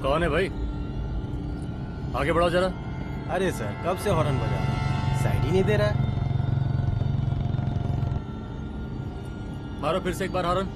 कौन है भाई? आगे बढ़ाओ जरा। अरे सर कब से हॉर्न बजा रहा है, साइड ही नहीं दे रहा है। मारो फिर से एक बार हॉर्न।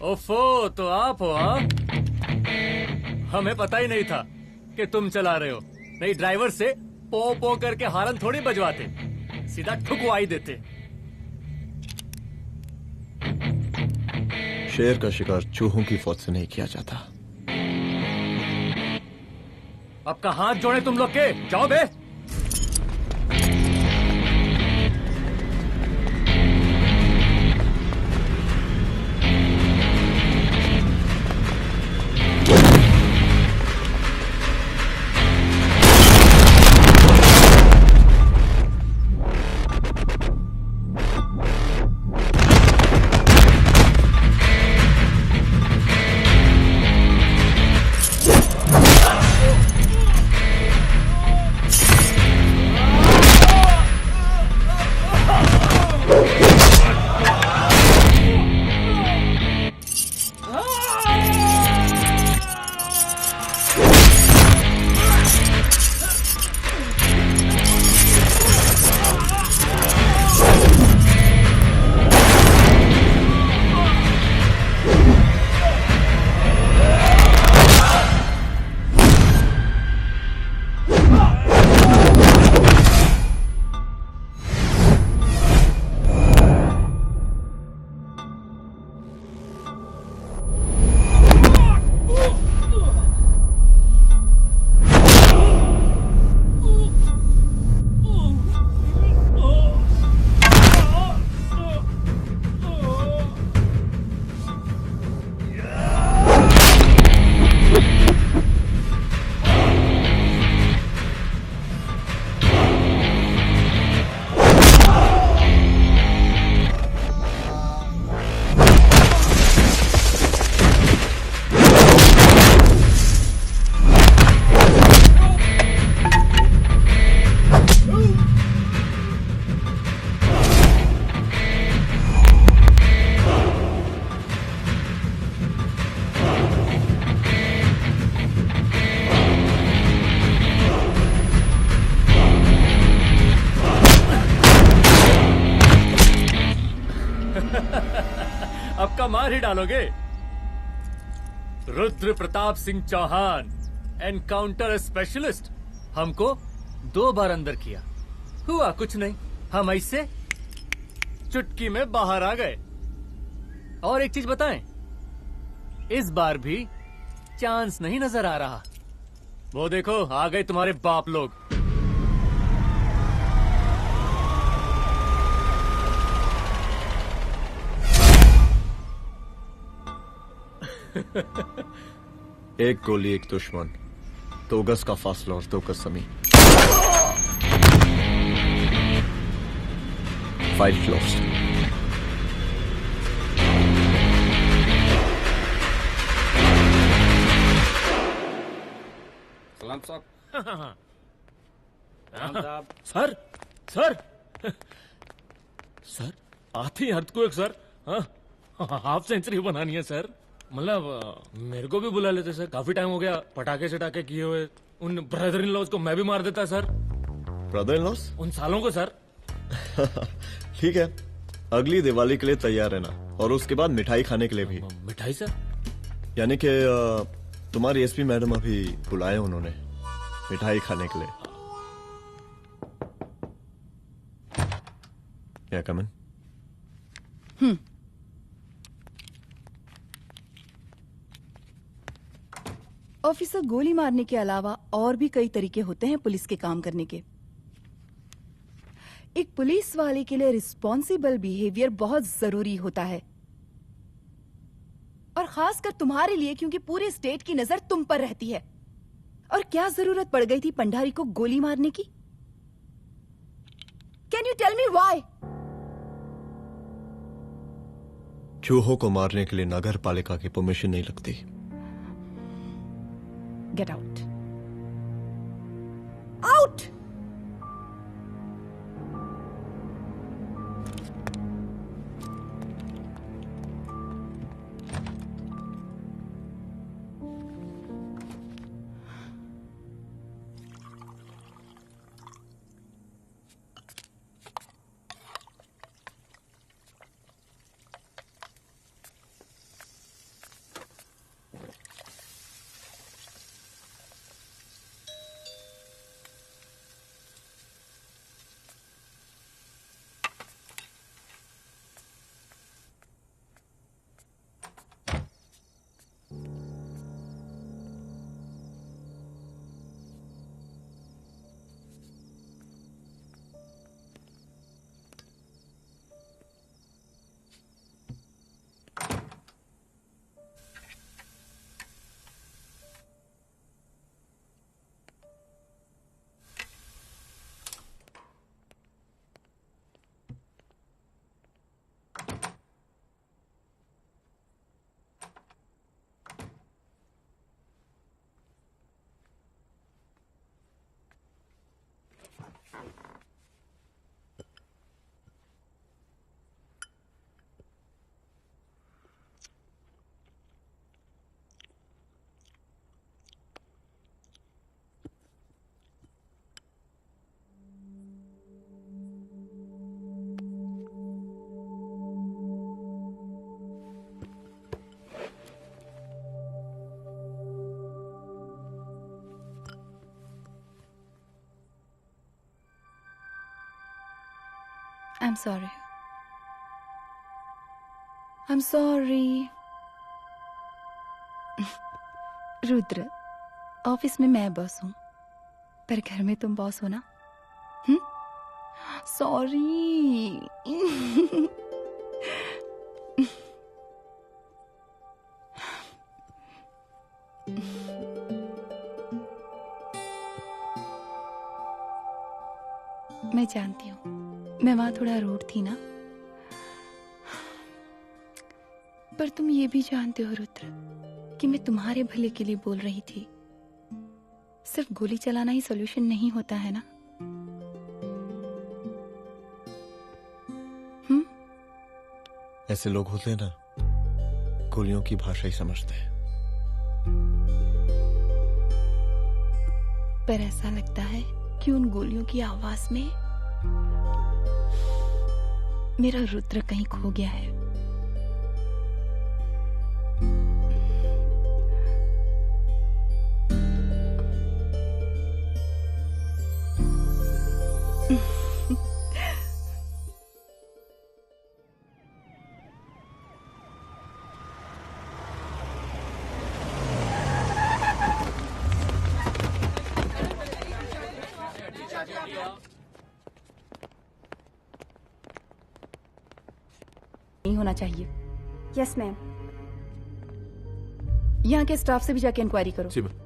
ओफो, तो आप हो? हाँ, हमें पता ही नहीं था कि तुम चला रहे हो। नहीं ड्राइवर से पो पो करके हारन थोड़ी बजवाते, सीधा ठुकवा ही देते। शेर का शिकार चूहों की फौज से नहीं किया जाता। अब का हाथ जोड़े तुम लोग के, जाओ बे। मुक्का मार ही डालोगे। Rudra Pratap Singh Chauhan, encounter specialist. हमको 2 बार अंदर किया, हुआ कुछ नहीं। हम ऐसे चुटकी में बाहर आ गए। और एक चीज बताएं, इस बार भी चांस नहीं नजर आ रहा। वो देखो आ गए तुम्हारे बाप लोग। एक गोली एक दुश्मन, 2 गज का फासला और 2 गज जमीन। File closed. सलाम साहब। सर सर सर आते ही अर्थक्वेक सर। हाफ सेंचुरी बनानी है सर। मतलब मेरे को भी बुला लेते सर, काफी टाइम हो गया पटाखे सटाखे किए हुए। उन ब्रदर इन लॉज को मैं भी मार देता सर। Brother in loss? उन सालों को सर। ठीक है, अगली दिवाली के लिए तैयार रहना, और उसके बाद मिठाई खाने के लिए भी। मिठाई सर? यानी कि तुम्हारी एसपी मैडम अभी बुलाए उन्होंने मिठाई खाने के लिए। क्या कमन? ऑफिसर, गोली मारने के अलावा और भी कई तरीके होते हैं पुलिस के काम करने के। एक पुलिस वाले के लिए रिस्पॉन्सिबल बिहेवियर बहुत जरूरी होता है, और खासकर तुम्हारे लिए, क्योंकि पूरे स्टेट की नजर तुम पर रहती है। और क्या जरूरत पड़ गई थी पंडारी को गोली मारने की? Can you tell me why? चूहों को मारने के लिए नगर पालिका की परमिशन नहीं लगती। Get out. Out! I'm sorry. I'm sorry. Rudra, office में मैं बॉस हूं, पर घर में तुम बॉस हो ना? सॉरी। मैं जानती हूँ, मैं वहां थोड़ा रूड थी ना, पर तुम ये भी जानते हो रुद्र कि मैं तुम्हारे भले के लिए बोल रही थी। सिर्फ गोली चलाना ही सॉल्यूशन नहीं होता है ना। ऐसे लोग होते हैं ना, गोलियों की भाषा ही समझते हैं। पर ऐसा लगता है कि उन गोलियों की आवाज में मेरा रुद्र कहीं खो गया है। नहीं होना चाहिए। Yes ma'am. यहाँ के स्टाफ से भी जाके इंक्वायरी करो। जी मैम।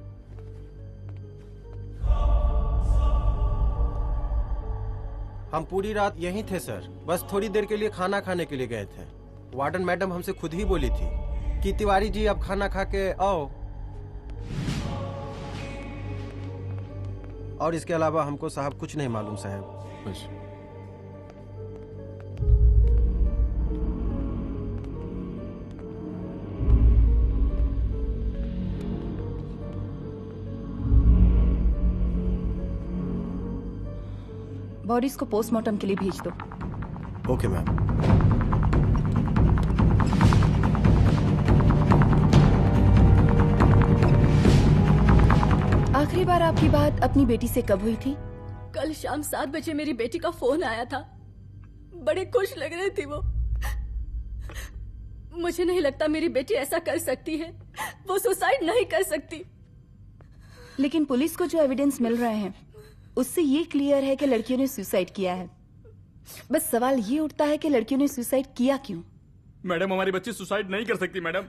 हम पूरी रात यहीं थे सर, बस थोड़ी देर के लिए खाना खाने के लिए गए थे। वार्डन मैडम हमसे खुद ही बोली थी कि तिवारी जी अब खाना खा के आओ, और इसके अलावा हमको साहब कुछ नहीं मालूम साहब। बस। बॉडीज को पोस्टमार्टम के लिए भेज दो। Okay ma'am. आखिरी बार आपकी बात अपनी बेटी से कब हुई थी? कल शाम 7 बजे मेरी बेटी का फोन आया था। बड़ी खुश लग रही थी वो। मुझे नहीं लगता मेरी बेटी ऐसा कर सकती है। वो सुसाइड नहीं कर सकती। लेकिन पुलिस को जो एविडेंस मिल रहे हैं उससे ये क्लियर है कि लड़कियों ने सुसाइड किया है। बस सवाल ये उठता है कि लड़कियों ने सुसाइड किया क्यों? मैडम हमारी बच्ची सुसाइड नहीं कर सकती मैडम,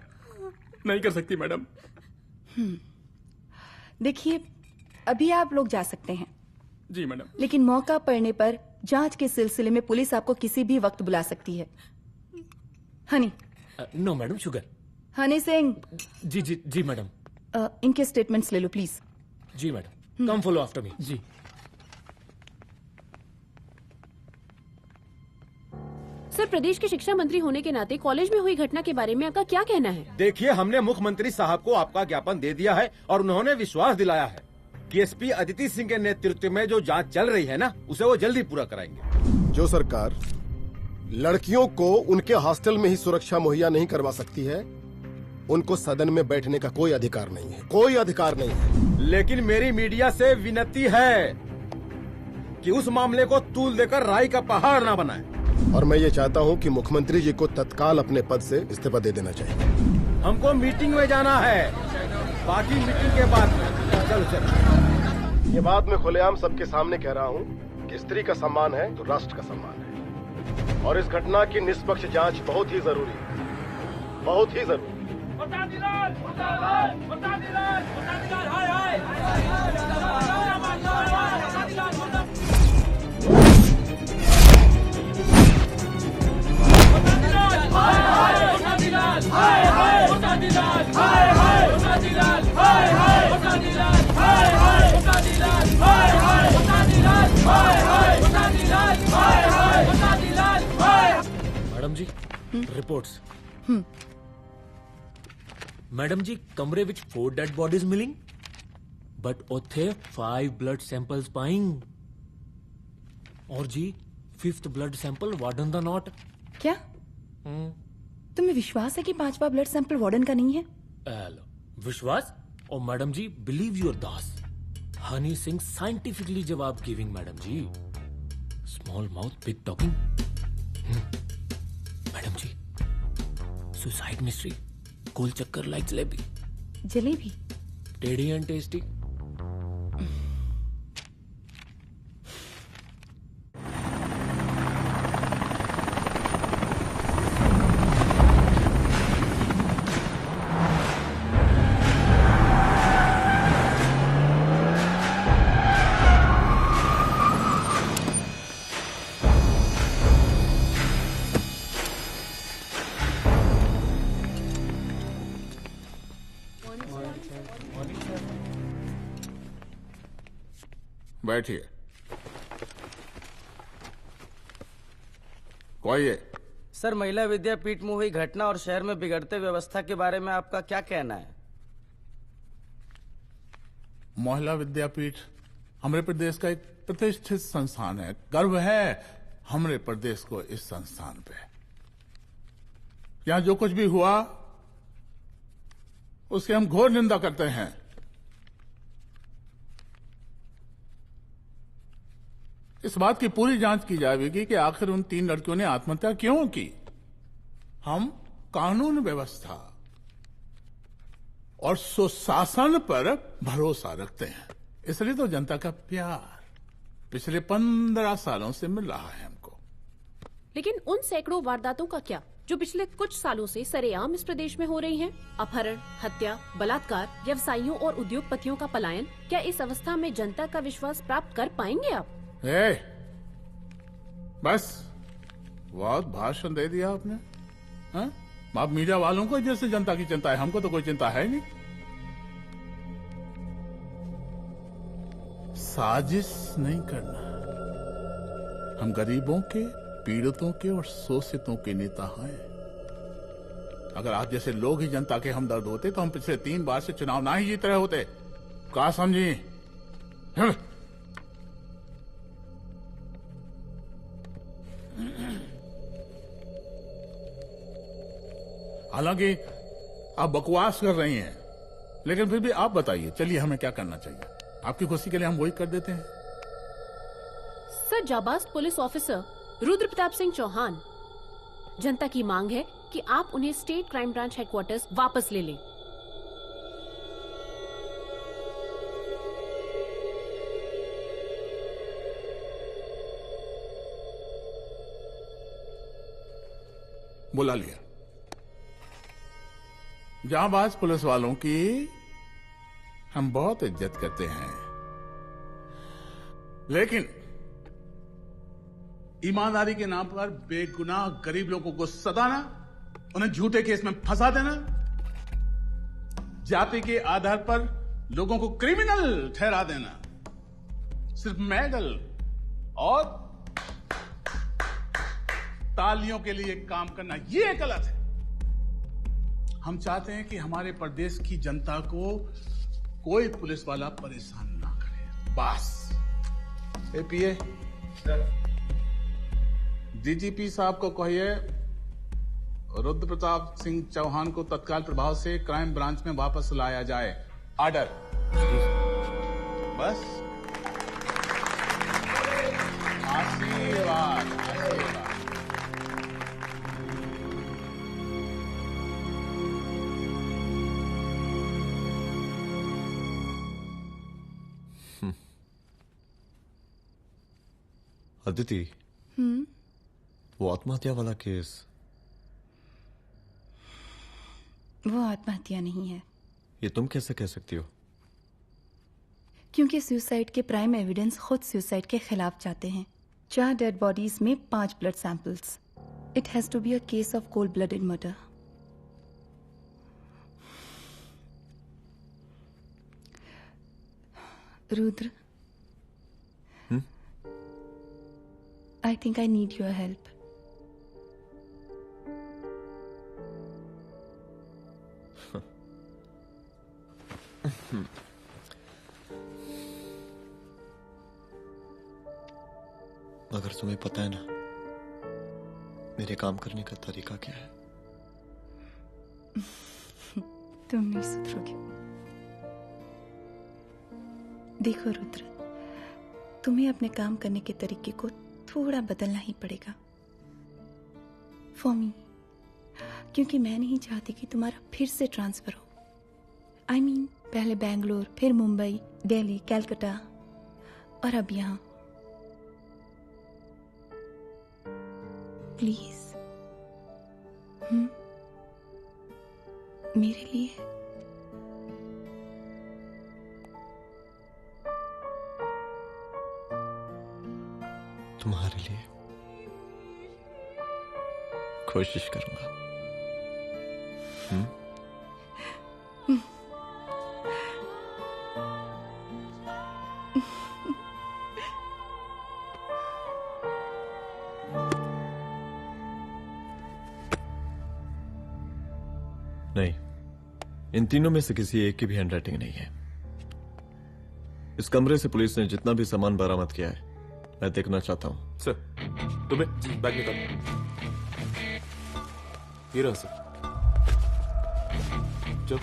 नहीं कर सकती मैडम। देखिए, अभी आप लोग जा सकते हैं। जी मैडम। लेकिन मौका पड़ने पर जांच के सिलसिले में पुलिस आपको किसी भी वक्त बुला सकती है। Honey. No madam, sugar. Honey Singh. जी जी जी मैडम। इनके स्टेटमेंट्स ले लो प्लीज। जी madam, come follow after me. जी। सर, प्रदेश के शिक्षा मंत्री होने के नाते कॉलेज में हुई घटना के बारे में आपका क्या कहना है? देखिए, हमने मुख्यमंत्री साहब को आपका ज्ञापन दे दिया है और उन्होंने विश्वास दिलाया है कि एसपी अदिति सिंह के नेतृत्व में जो जांच चल रही है ना, उसे वो जल्दी पूरा कराएंगे। जो सरकार लड़कियों को उनके हॉस्टल में ही सुरक्षा मुहैया नहीं करवा सकती है, उनको सदन में बैठने का कोई अधिकार नहीं है, कोई अधिकार नहीं है। लेकिन मेरी मीडिया से विनती है कि उस मामले को तूल देकर राई का पहाड़ ना बनाए। और मैं ये चाहता हूँ कि मुख्यमंत्री जी को तत्काल अपने पद से इस्तीफा दे देना चाहिए। हमको मीटिंग में जाना है, बाकी मीटिंग के बाद। चलो चलो। ये बात मैं खुलेआम सबके सामने कह रहा हूँ कि स्त्री का सम्मान है तो राष्ट्र का सम्मान है, और इस घटना की निष्पक्ष जांच बहुत ही जरूरी है, बहुत ही जरूरी। मैडम जी, रिपोर्ट्स। मैडम जी, कमरे विच 4 डेड बॉडीज मिलिंग, बट उथे 5 ब्लड सैंपल्स पाइंग। और जी 5th ब्लड सैंपल वार्डन दा नॉट। क्या तुम्हें विश्वास है कि 5वां ब्लड सैंपल वार्डन का नहीं है? विश्वास? और मैडम जी, बिलीव योर दास। हनी सिंह साइंटिफिकली जवाब गिविंग मैडम जी। Small mouth big talking. Madam जी, सुसाइड मिस्ट्री, गोल चक्कर लाइक जलेबी। जलेबी टेढ़ी एंड टेस्टी। बैठिए। कोई है? सर, महिला विद्यापीठ में हुई घटना और शहर में बिगड़ते व्यवस्था के बारे में आपका क्या कहना है? महिला विद्यापीठ हमारे प्रदेश का एक प्रतिष्ठित संस्थान है। गर्व है हमारे प्रदेश को इस संस्थान पे। यहाँ जो कुछ भी हुआ उसकी हम घोर निंदा करते हैं। इस बात की पूरी जांच की जाएगी कि आखिर उन 3 लड़कियों ने आत्महत्या क्यों की। हम कानून व्यवस्था और सुशासन पर भरोसा रखते हैं, इसलिए तो जनता का प्यार। पिछले 15 सालों से मिल रहा है हमको। लेकिन उन सैकड़ों वारदातों का क्या जो पिछले कुछ सालों से सरेआम इस प्रदेश में हो रही हैं? अपहरण, हत्या, बलात्कार, व्यवसायियों और उद्योगपतियों का पलायन। क्या इस अवस्था में जनता का विश्वास प्राप्त कर पाएंगे आप? बस बहुत भाषण दे दिया आपने। हाँ? आप मीडिया वालों को जैसे जनता की चिंता है, हमको तो कोई चिंता है नहीं। साजिश नहीं करना। हम गरीबों के, पीड़ितों के और शोषितों के नेता हैं। अगर आप जैसे लोग ही जनता के हमदर्द होते तो हम पिछले 3 बार से चुनाव ना ही जीत रहे होते। क्या समझी? हालांकि आप बकवास कर रही हैं, लेकिन फिर भी आप बताइए, चलिए हमें क्या करना चाहिए? आपकी खुशी के लिए हम वही कर देते हैं। सर, जाबाज पुलिस ऑफिसर रुद्र प्रताप सिंह चौहान, जनता की मांग है कि आप उन्हें स्टेट क्राइम ब्रांच हेडक्वार्टर्स वापस ले लें। बुला लिया। जाबाज पुलिस वालों की हम बहुत इज्जत करते हैं, लेकिन ईमानदारी के नाम पर बेगुनाह गरीब लोगों को सताना, उन्हें झूठे केस में फंसा देना, जाति के आधार पर लोगों को क्रिमिनल ठहरा देना, सिर्फ मेडल और तालियों के लिए काम करना, ये गलत है। हम चाहते हैं कि हमारे प्रदेश की जनता को कोई पुलिस वाला परेशान ना करे, बस। एपीए डीजीपी साहब को कहिए रुद्र प्रताप सिंह चौहान को तत्काल प्रभाव से क्राइम ब्रांच में वापस लाया जाए। ऑर्डर। बस। आशीर्वाद, आशीर्वाद। अदिति, वो आत्महत्या वाला केस, वो आत्महत्या नहीं है। ये तुम कैसे कह सकती हो? क्योंकि सुसाइड के प्राइम एविडेंस खुद सुसाइड के खिलाफ जाते हैं। 4 डेड बॉडीज में 5 blood samples. It has to be a case of cold blooded murder. Rudra, I think I need your help. मगर तुम्हें पता है ना मेरे काम करने का तरीका क्या है? तुम नहीं सुधरोगे। देखो रुद्र, तुम्हें अपने काम करने के तरीके को थोड़ा बदलना ही पड़ेगा फॉर मी, क्योंकि मैं नहीं चाहती कि तुम्हारा फिर से ट्रांसफर हो। I mean, पहले बैंगलोर, फिर मुंबई, दिल्ली, कलकत्ता और अब यहां। प्लीज मेरे लिए। तुम्हारे लिए कोशिश करूंगा। नहीं, इन तीनों में से किसी एक की भी हैंडराइटिंग नहीं है। इस कमरे से पुलिस ने जितना भी सामान बरामद किया है मैं देखना चाहता हूं। सर, तुम्हें बैग निकाल। ये रहा सर। चलो।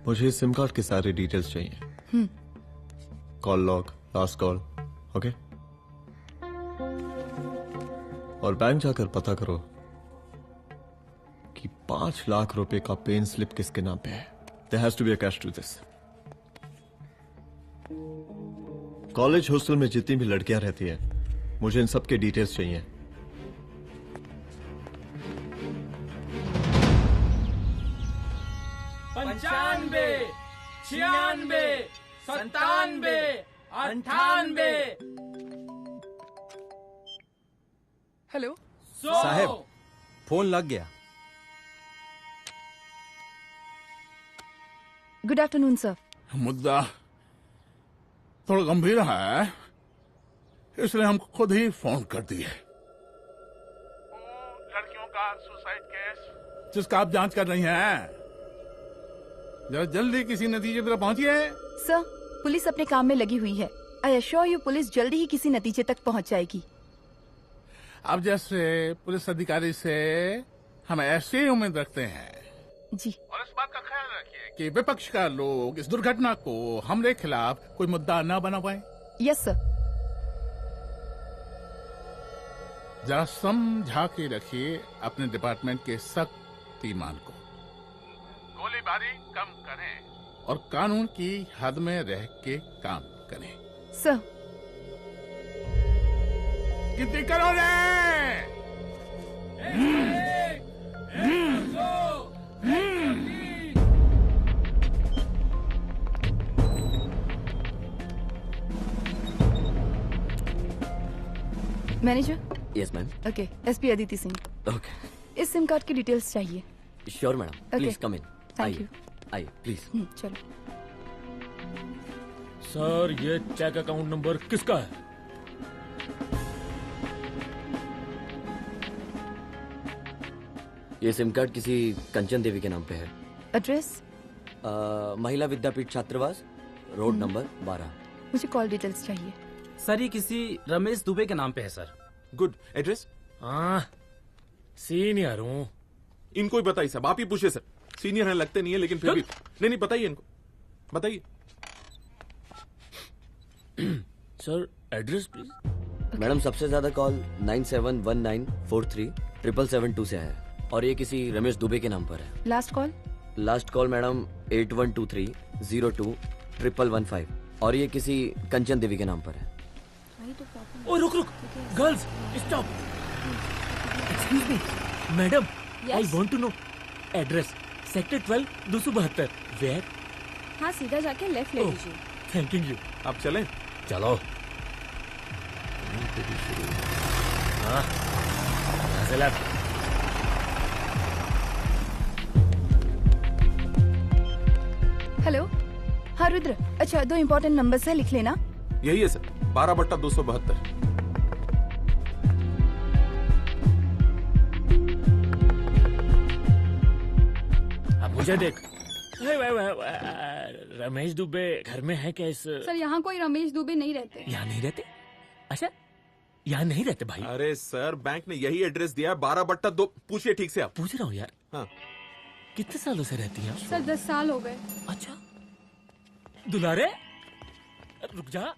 मुझे सिम कार्ड के सारे डिटेल्स चाहिए। Call log, last call, okay? और बैंक जाकर पता करो कि 5 लाख रुपए का पेन स्लिप किसके नाम पे है। There has to be a cash to this. College hostel में जितनी भी लड़कियां रहती हैं, मुझे इन सब के डिटेल्स चाहिए। पंचानबे, 96, 97, 98। हेलो साहब, फोन लग गया। Good afternoon sir. मुद्दा थोड़ा गंभीर है, इसलिए हम खुद ही फोन कर दिए। लड़कियों का सुसाइड केस जिसका आप जांच कर रही हैं, जरा जल्दी किसी नतीजे पर पहुंचिए। सर, पुलिस अपने काम में लगी हुई है। आई एश्योर यू पुलिस जल्दी ही किसी नतीजे तक पहुंच जाएगी। अब जैसे पुलिस अधिकारी से हम ऐसी उम्मीद रखते हैं जी। और इस बात का ख्याल रखिए कि विपक्ष का लोग इस दुर्घटना को हमले के खिलाफ कोई मुद्दा न बना पाए। Yes sir. जरा समझा के रखिए अपने डिपार्टमेंट के सख्त ईमान को। गोलीबारी कम करें और कानून की हद में रह के काम करें। सर। कितनी करोगे? Manager. Yes ma'am. Okay, SP Aditi Singh. Okay. इस सिम कार्ड की डिटेल्स चाहिए। Sure madam, please come in. Thank you. आइए प्लीज। चलो। सर, ये चेक अकाउंट नंबर किसका है? ये सिम कार्ड किसी कंचन देवी के नाम पे है। एड्रेस? महिला विद्यापीठ छात्रावास, रोड नंबर 12। मुझे कॉल डिटेल्स चाहिए। सर, ये किसी रमेश दुबे के नाम पे है सर। गुड। एड्रेस? हाँ, सीनियर हूँ। इनको ही बताइए साहब, आप ही पूछे सर। सीनियर है लगते नहीं है, लेकिन फिर भी नहीं बताइए इनको, बताइए। Sir, address please. मैडम, सबसे ज्यादा कॉल 9719437772 से है और ये किसी रमेश दुबे के नाम पर है। Last call? Last call madam 8123021115 और ये किसी कंचन देवी के नाम पर है। ओ रुक, girls stop. Excuse me madam, I want to know address. Sector 12 272 where? हाँ, सीधा जाके लेफ्ट ले लीजिए। Thank you. आप चलें? चलो। हाँ, यहाँ से लेफ्ट। हेलो। हाँ रुद्र, अच्छा 2 इम्पोर्टेंट नंबर्स है, लिख लेना। यही है सर, 12/272। अब मुझे देख। रमेश दुबे घर में है क्या? इस सर, यहाँ कोई रमेश दुबे नहीं रहते। यहाँ नहीं रहते? अच्छा, यहाँ नहीं रहते भाई। अरे सर, बैंक ने यही एड्रेस दिया है, 12/2। पूछिए ठीक से आप। पूछ रहा हूँ यार। हाँ। कितने सालों से रहती हैं? सर 10 साल हो गए। अच्छा दुलारे रुक जा।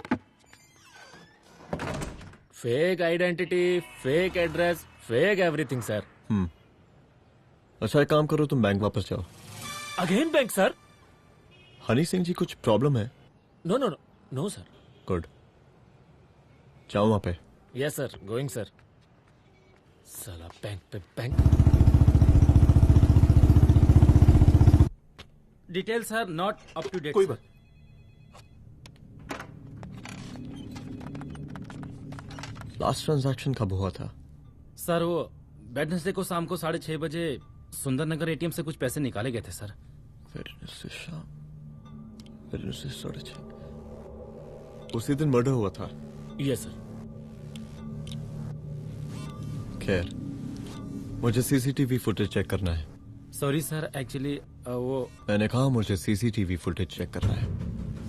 Fake identity, fake address, fake everything sir. अच्छा एक काम करो, तुम बैंक वापस जाओ। Again bank sir? Honey Singh ji कुछ प्रॉब्लम है? No no no no sir. Good, जाओ वहां पे। Yes sir, going sir. साला बैंक पे bank. Details are not up to date. कोई बात। लास्ट ट्रांजैक्शन कब हुआ था? सर वो वेडनेसडे को शाम को 6:30 बजे सुंदरनगर एटीएम से कुछ पैसे निकाले गए थे सर। वेडनेसडे शाम, वेडनेसडे 6:30। उसी दिन मर्डर हुआ था? Yes sir. खैर, मुझे सीसीटीवी फुटेज चेक करना है। सॉरी सर, एक्चुअली वो मैंने कहा मुझे सीसीटीवी फुटेज चेक करना है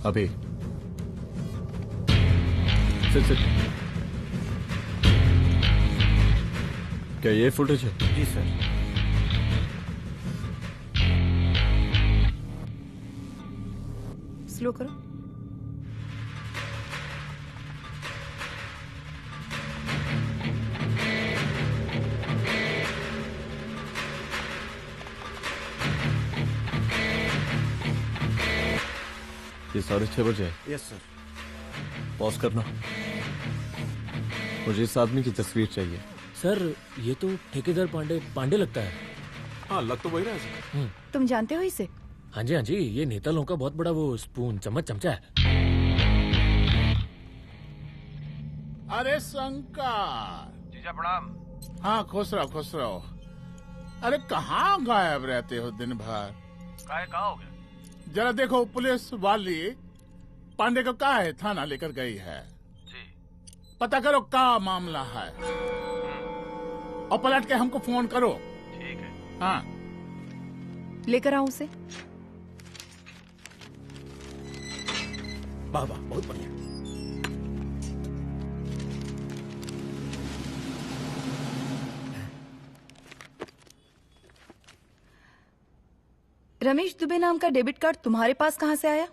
अभी। सिट। क्या ये फुटेज है? जी सर। स्लो करो। ये 6:30 बजे है। Yes sir. पॉज करना। मुझे इस आदमी की तस्वीर चाहिए। सर ये तो ठेकेदार पांडे लगता है। हाँ लग तो वही रहा है सर। तुम जानते हो इसे? हाँ जी, ये नेता लोगों का बहुत बड़ा वो स्पून चमचा है। अरे शंकर। जीजा प्रणाम। हाँ खुश रहो। अरे कहाँ गायब रहते हो दिन भर? कहाँ हो गया? जरा देखो, पुलिस वाली पांडे को का है थाना लेकर गई है। जी। पता करो का मामला है और पलट के हमको फोन करो। ठीक है। हाँ लेकर आओ उसे। वाह वाह, बहुत बढ़िया। रमेश दुबे नाम का डेबिट कार्ड तुम्हारे पास कहाँ से आया?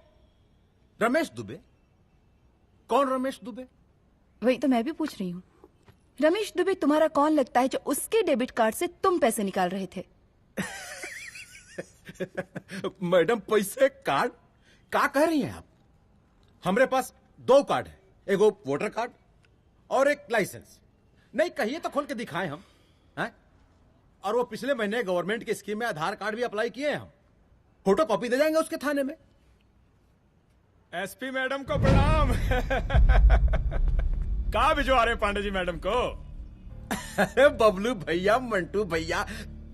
रमेश दुबे? कौन रमेश दुबे? वही तो मैं भी पूछ रही हूँ। रमेश दुबे तुम्हारा कौन लगता है जो उसके डेबिट कार्ड से तुम पैसे निकाल रहे थे? मैडम पैसे कार्ड का कह रही हैं आप? हमारे पास 2 कार्ड है, एक वोटर कार्ड और एक लाइसेंस। नहीं कहिए तो खोल के दिखाएं हम हैं? और वो पिछले महीने गवर्नमेंट की स्कीम में आधार कार्ड भी अप्लाई किए हैं हम। फोटो कॉपी दे जाएंगे उसके थाने में। एसपी मैडम को प्रणाम। कहाँ भिजवा रहे पांडे जी मैडम को? अरे बबलू भैया, मंटू भैया,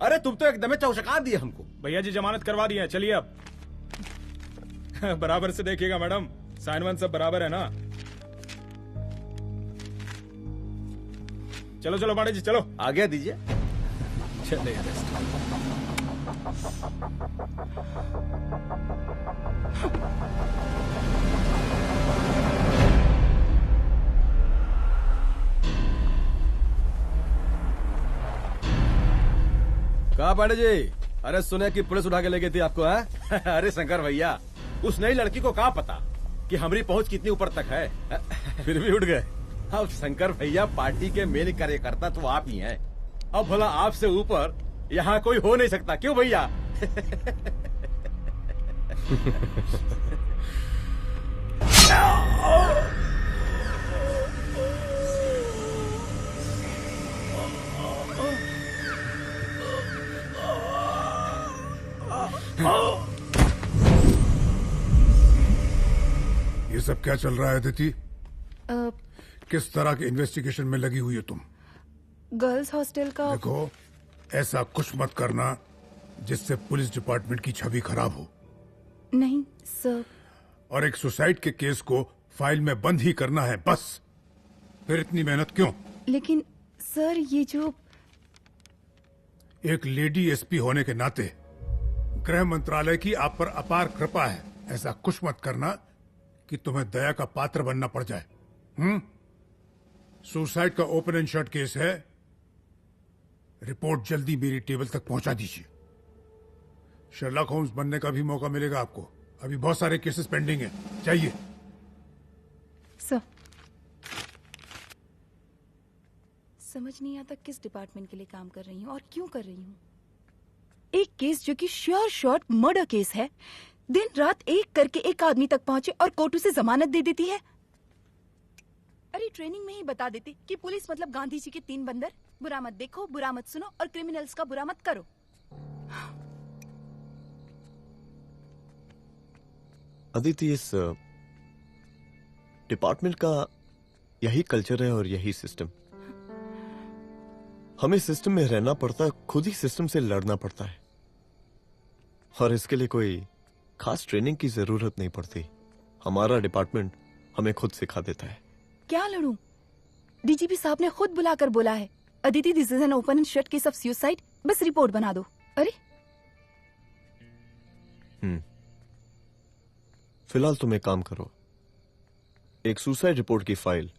अरे तुम तो एकदम चौचका दिए हमको। भैया जी जमानत करवा दी है, चलिए अब। बराबर से देखिएगा मैडम, साइन वन सब बराबर है ना? चलो चलो पांडे जी चलो। आगे दीजिए। चलिए। कहा पांडे जी? अरे सुने कि पुलिस उठा के ले गई थी आपको है? अरे शंकर भैया, उस नई लड़की को क्या पता कि हमारी पहुंच कितनी ऊपर तक है। फिर भी उठ गए। अब शंकर भैया, पार्टी के मेन कार्यकर्ता तो आप ही हैं। अब भला आपसे ऊपर यहाँ कोई हो नहीं सकता, क्यों भैया? ये सब क्या चल रहा है अदिति? किस तरह के इन्वेस्टिगेशन में लगी हुई है तुम? गर्ल्स हॉस्टल का। देखो, ऐसा कुछ मत करना जिससे पुलिस डिपार्टमेंट की छवि खराब हो। नहीं सर। और एक सुसाइड के केस को फाइल में बंद ही करना है बस। फिर इतनी मेहनत क्यों? लेकिन सर, ये जो एक लेडी एसपी होने के नाते गृह मंत्रालय की आप पर अपार कृपा है। ऐसा कुछ मत करना कि तुम्हें दया का पात्र बनना पड़ जाए। सुसाइड का ओपन एंड शट केस है। रिपोर्ट जल्दी मेरी टेबल तक पहुंचा दीजिए। शर्लॉक होम्स बनने का भी मौका मिलेगा आपको। अभी बहुत सारे केसेस पेंडिंग हैं। चाहिए सर। समझ नहीं आता किस डिपार्टमेंट के लिए काम कर रही हूँ और क्यों कर रही हूँ। एक केस जो कि श्योर शॉट मर्डर केस है, दिन रात एक करके एक आदमी तक पहुंचे और कोर्ट उसे जमानत दे देती है। अरे ट्रेनिंग में ही बता देती कि पुलिस मतलब गांधी जी के 3 बंदर। बुरा मत देखो, बुरा मत सुनो और क्रिमिनल्स का बुरा मत करो। अदिति, इस डिपार्टमेंट का यही कल्चर है और यही सिस्टम। हमें सिस्टम में रहना पड़ता है, खुद ही सिस्टम से लड़ना पड़ता है। और इसके लिए कोई खास ट्रेनिंग की जरूरत नहीं पड़ती। हमारा डिपार्टमेंट हमें खुद सिखा देता है। क्या लड़ूं? डीजीपी साहब ने खुद बुलाकर बोला है, Aditi this is an open and shut case of suicide, बस रिपोर्ट बना दो। अरे फिलहाल तुम एक काम करो, एक सुसाइड रिपोर्ट की फाइल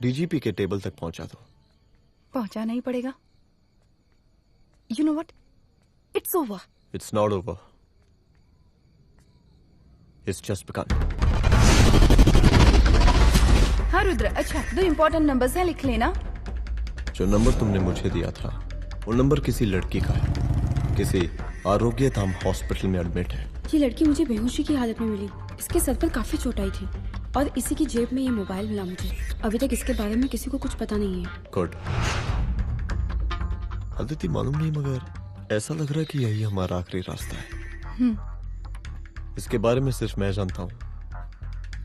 डीजीपी के टेबल तक पहुंचा दो। पहुंचाना ही पड़ेगा। You know what, it's over. It's not over, it's just begun. हाँ रुद्र, अच्छा 2 इम्पोर्टेंट नंबर्स हैं, लिख लेना। जो नंबर तुमने मुझे दिया था वो नंबर किसी लड़की का है, किसी आरोग्य धाम हॉस्पिटल में एडमिट है। ये लड़की मुझे बेहोशी की हालत में मिली। इसके सर पर काफी चोट आई थी और इसी की जेब में ये मोबाइल मिला मुझे। अभी तक इसके बारे में किसी को कुछ पता नहीं है। गुड। अदिति मालूम नहीं, मगर ऐसा लग रहा है कि यही हमारा आखिरी रास्ता है। इसके बारे में सिर्फ मैं जानता हूँ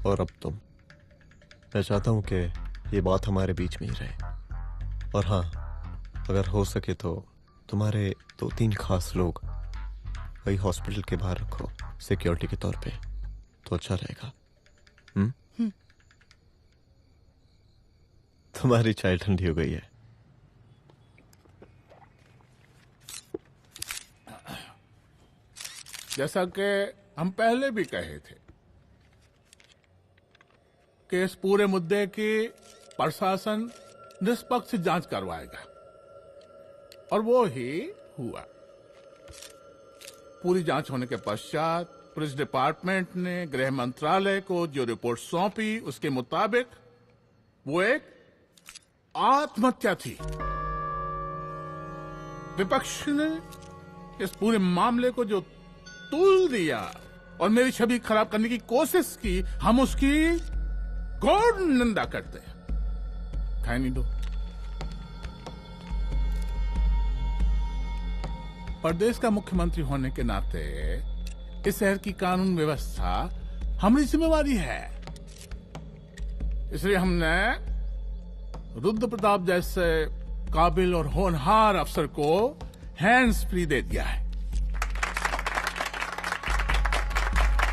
और अब तुम। मैं चाहता हूँ कि ये बात हमारे बीच में ही रहे। और हाँ, अगर हो सके तो तुम्हारे 2-3 खास लोग वही हॉस्पिटल के बाहर रखो सिक्योरिटी के तौर पे, तो अच्छा रहेगा। तुम्हारी चाय ठंडी हो गई है। जैसा कि हम पहले भी कहे थे कि इस पूरे मुद्दे की प्रशासन निष्पक्ष जांच करवाएगा, और वो ही हुआ। पूरी जांच होने के पश्चात पुलिस डिपार्टमेंट ने गृह मंत्रालय को जो रिपोर्ट सौंपी उसके मुताबिक वो एक आत्महत्या थी। विपक्ष ने इस पूरे मामले को जो तूल दिया और मेरी छवि खराब करने की कोशिश की, हम उसकी घोर निंदा करते हैं। खाए नहीं दो। प्रदेश का मुख्यमंत्री होने के नाते इस शहर की कानून व्यवस्था हमारी जिम्मेवारी है। इसलिए हमने रुद्र प्रताप जैसे काबिल और होनहार अफसर को हैंड्स फ्री दे दिया है।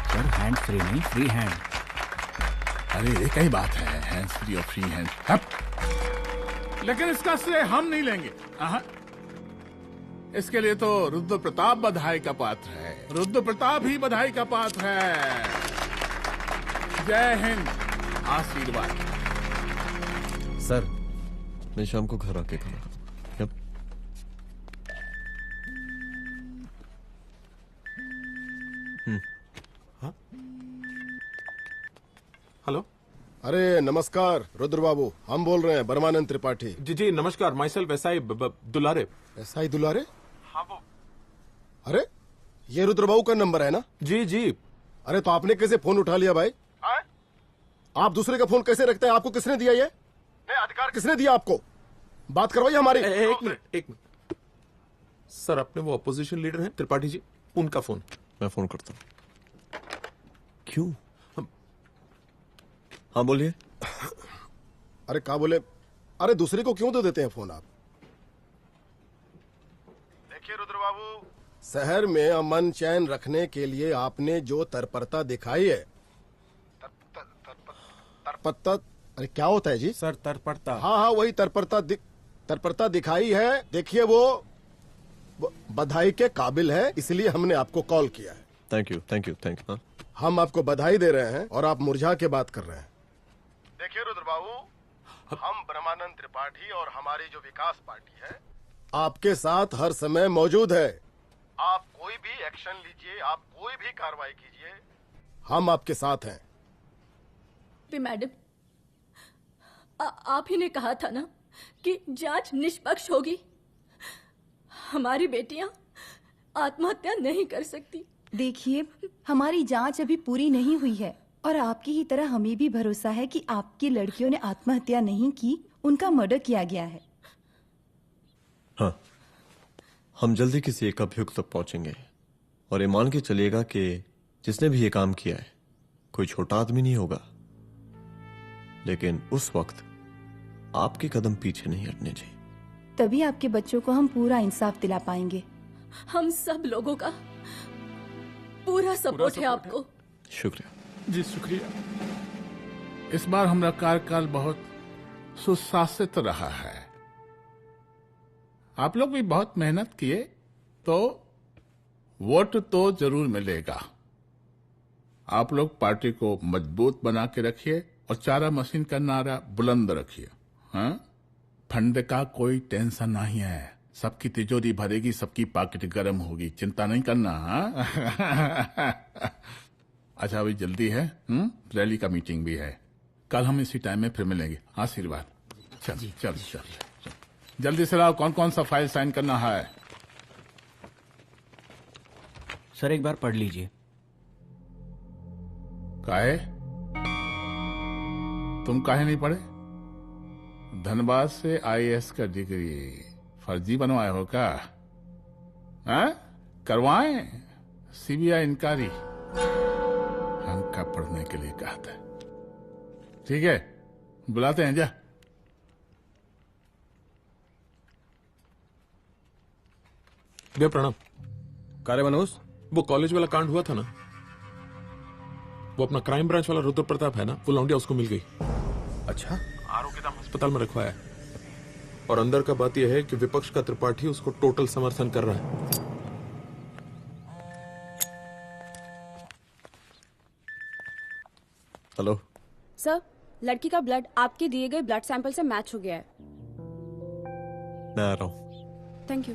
सर हैंड फ्री नहीं, फ्री हैंड। अरे एक ही बात है, हैंड्स फ्री और फ्री हैंड। लेकिन इसका श्रेय हम नहीं लेंगे। इसके लिए तो रुद्र प्रताप बधाई का पात्र है। रुद्र प्रताप ही बधाई का पात्र है। जय हिंद। आशीर्वाद। सर, मैं शाम को घर आके खाना। हेलो। अरे नमस्कार रुद्र बाबू, हम बोल रहे हैं परमानंद त्रिपाठी। जी जी नमस्कार। My self SI Dulare. SI दुलारे? हाँ वो। अरे ये रुद्र बाबू का नंबर है ना? जी जी। अरे तो आपने कैसे फोन उठा लिया भाई? आप दूसरे का फोन कैसे रखते हैं? आपको किसने दिया ये अधिकार? किसने दिया आपको? बात करवाइए हमारी। एक मिनट। सर अपने वो अपोजिशन लीडर हैं त्रिपाठी जी, उनका फोन। मैं फोन करता हूँ। क्यों? हाँ बोलिए। अरे क्या बोले? अरे दूसरे को क्यों दे देते हैं फोन आप? देखिए रुद्र बाबू, शहर में अमन चैन रखने के लिए आपने जो तत्परता दिखाई है। तत्परता? अरे क्या होता है जी? सर तत्परता। हाँ वही तत्परता दिखाई है। देखिए वो बधाई के काबिल है, इसलिए हमने आपको कॉल किया है। Thank you. हम आपको बधाई दे रहे हैं और आप मुरझा के बात कर रहे हैं। देखिए रुद्र बाबू, हम ब्रह्मानंद त्रिपाठी और हमारी जो विकास पार्टी है आपके साथ हर समय मौजूद है। आप कोई भी एक्शन लीजिए, आप कोई भी कार्रवाई कीजिए, हम आपके साथ हैं। मैडम, आप ही ने कहा था ना कि जांच निष्पक्ष होगी। हमारी बेटियां आत्महत्या नहीं कर सकती। देखिए, हमारी जांच अभी पूरी नहीं हुई है और आपकी ही तरह हमें भी भरोसा है कि आपकी लड़कियों ने आत्महत्या नहीं की, उनका मर्डर किया गया है। हाँ, हम जल्दी किसी एक अभियुक्त तक पहुंचेंगे और ये मान के चलिएगा कि जिसने भी ये काम किया है कोई छोटा आदमी नहीं होगा, लेकिन उस वक्त आपके कदम पीछे नहीं हटने चाहिए। तभी आपके बच्चों को हम पूरा इंसाफ दिला पाएंगे। हम सब लोगों का पूरा सपोर्ट है आपको। शुक्रिया जी, शुक्रिया। इस बार हमारा कार्यकाल बहुत सुशासित रहा है। आप लोग भी बहुत मेहनत किए, तो वोट तो जरूर मिलेगा। आप लोग पार्टी को मजबूत बना के रखिए और चारा मशीन का नारा बुलंद रखिए। हाँ, फंड का कोई टेंशन नहीं है। सबकी तिजोरी भरेगी, सबकी पॉकेट गर्म होगी, चिंता नहीं करना। हाँ? अच्छा अभी जल्दी है, रैली का मीटिंग भी है, कल हम इसी टाइम में फिर मिलेंगे। आशीर्वाद। चल चल चल जल्दी से लाओ, कौन कौन सा फाइल साइन करना है। सर एक बार पढ़ लीजिए। काहे? तुम काहे नहीं पढ़े? धनबाद से आईएएस का डिग्री फर्जी बनवाए हो क्या? करवाएं सीबीआई इंक्वायरी। हमका पढ़ने के लिए कहा था। ठीक है, बुलाते हैं। जा भैया प्रणाम। कार्य मनोज, वो कॉलेज वाला कांड हुआ था ना, वो अपना क्राइम ब्रांच वाला रुद्र प्रताप है ना, वो लौंडिया उसको मिल गई। अच्छा? आरोग्यधाम अस्पताल में रखवाया है, और अंदर का बात यह है कि विपक्ष का त्रिपाठी उसको टोटल समर्थन कर रहा है। हेलो सर, लड़की का ब्लड आपके दिए गए ब्लड सैंपल से मैच हो गया है। मैं आ रहा हूँ। Thank you.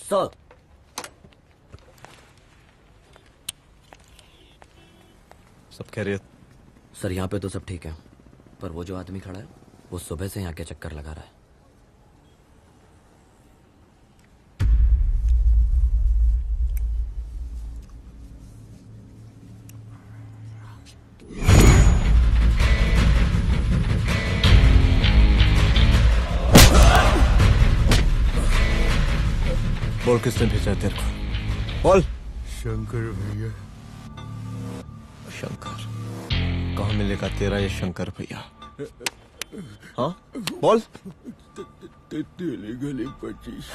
सर, सब खैरियत? सर यहाँ पे तो सब ठीक है, पर वो जो आदमी खड़ा है वो सुबह से यहाँ के चक्कर लगा रहा है। बोल किसने भेजा तेरे को? बोल। शंकर भैया। शंकर? कहाँ मिलेगा तेरा ये शंकर भैया? हाँ बोल। तेली गली 25।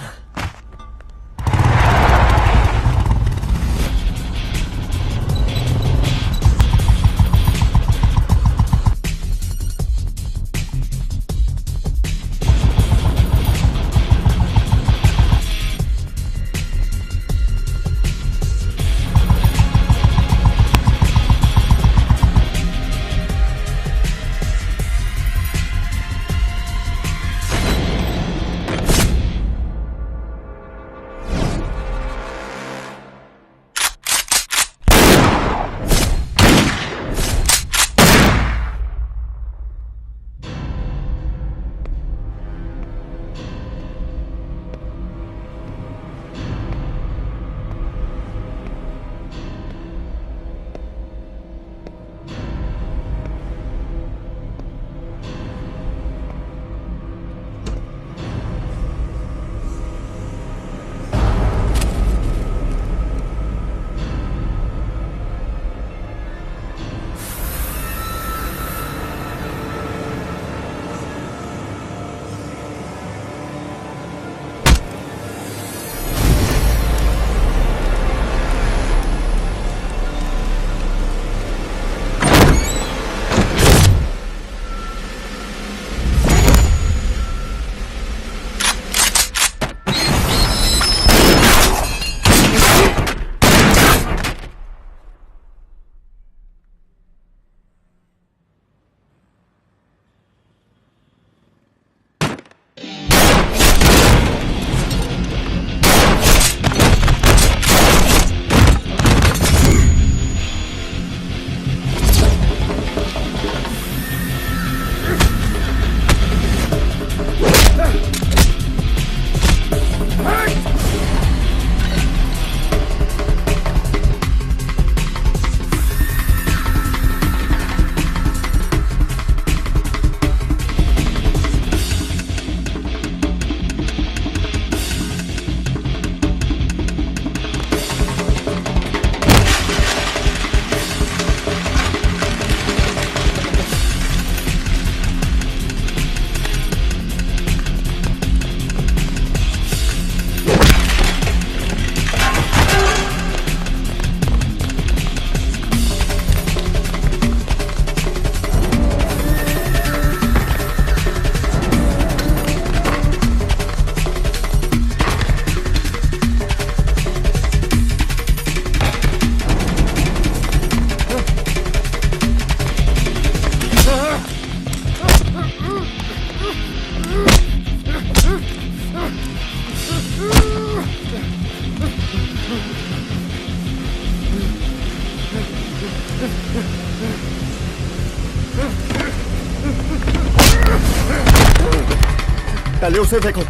पहले उसे देखो।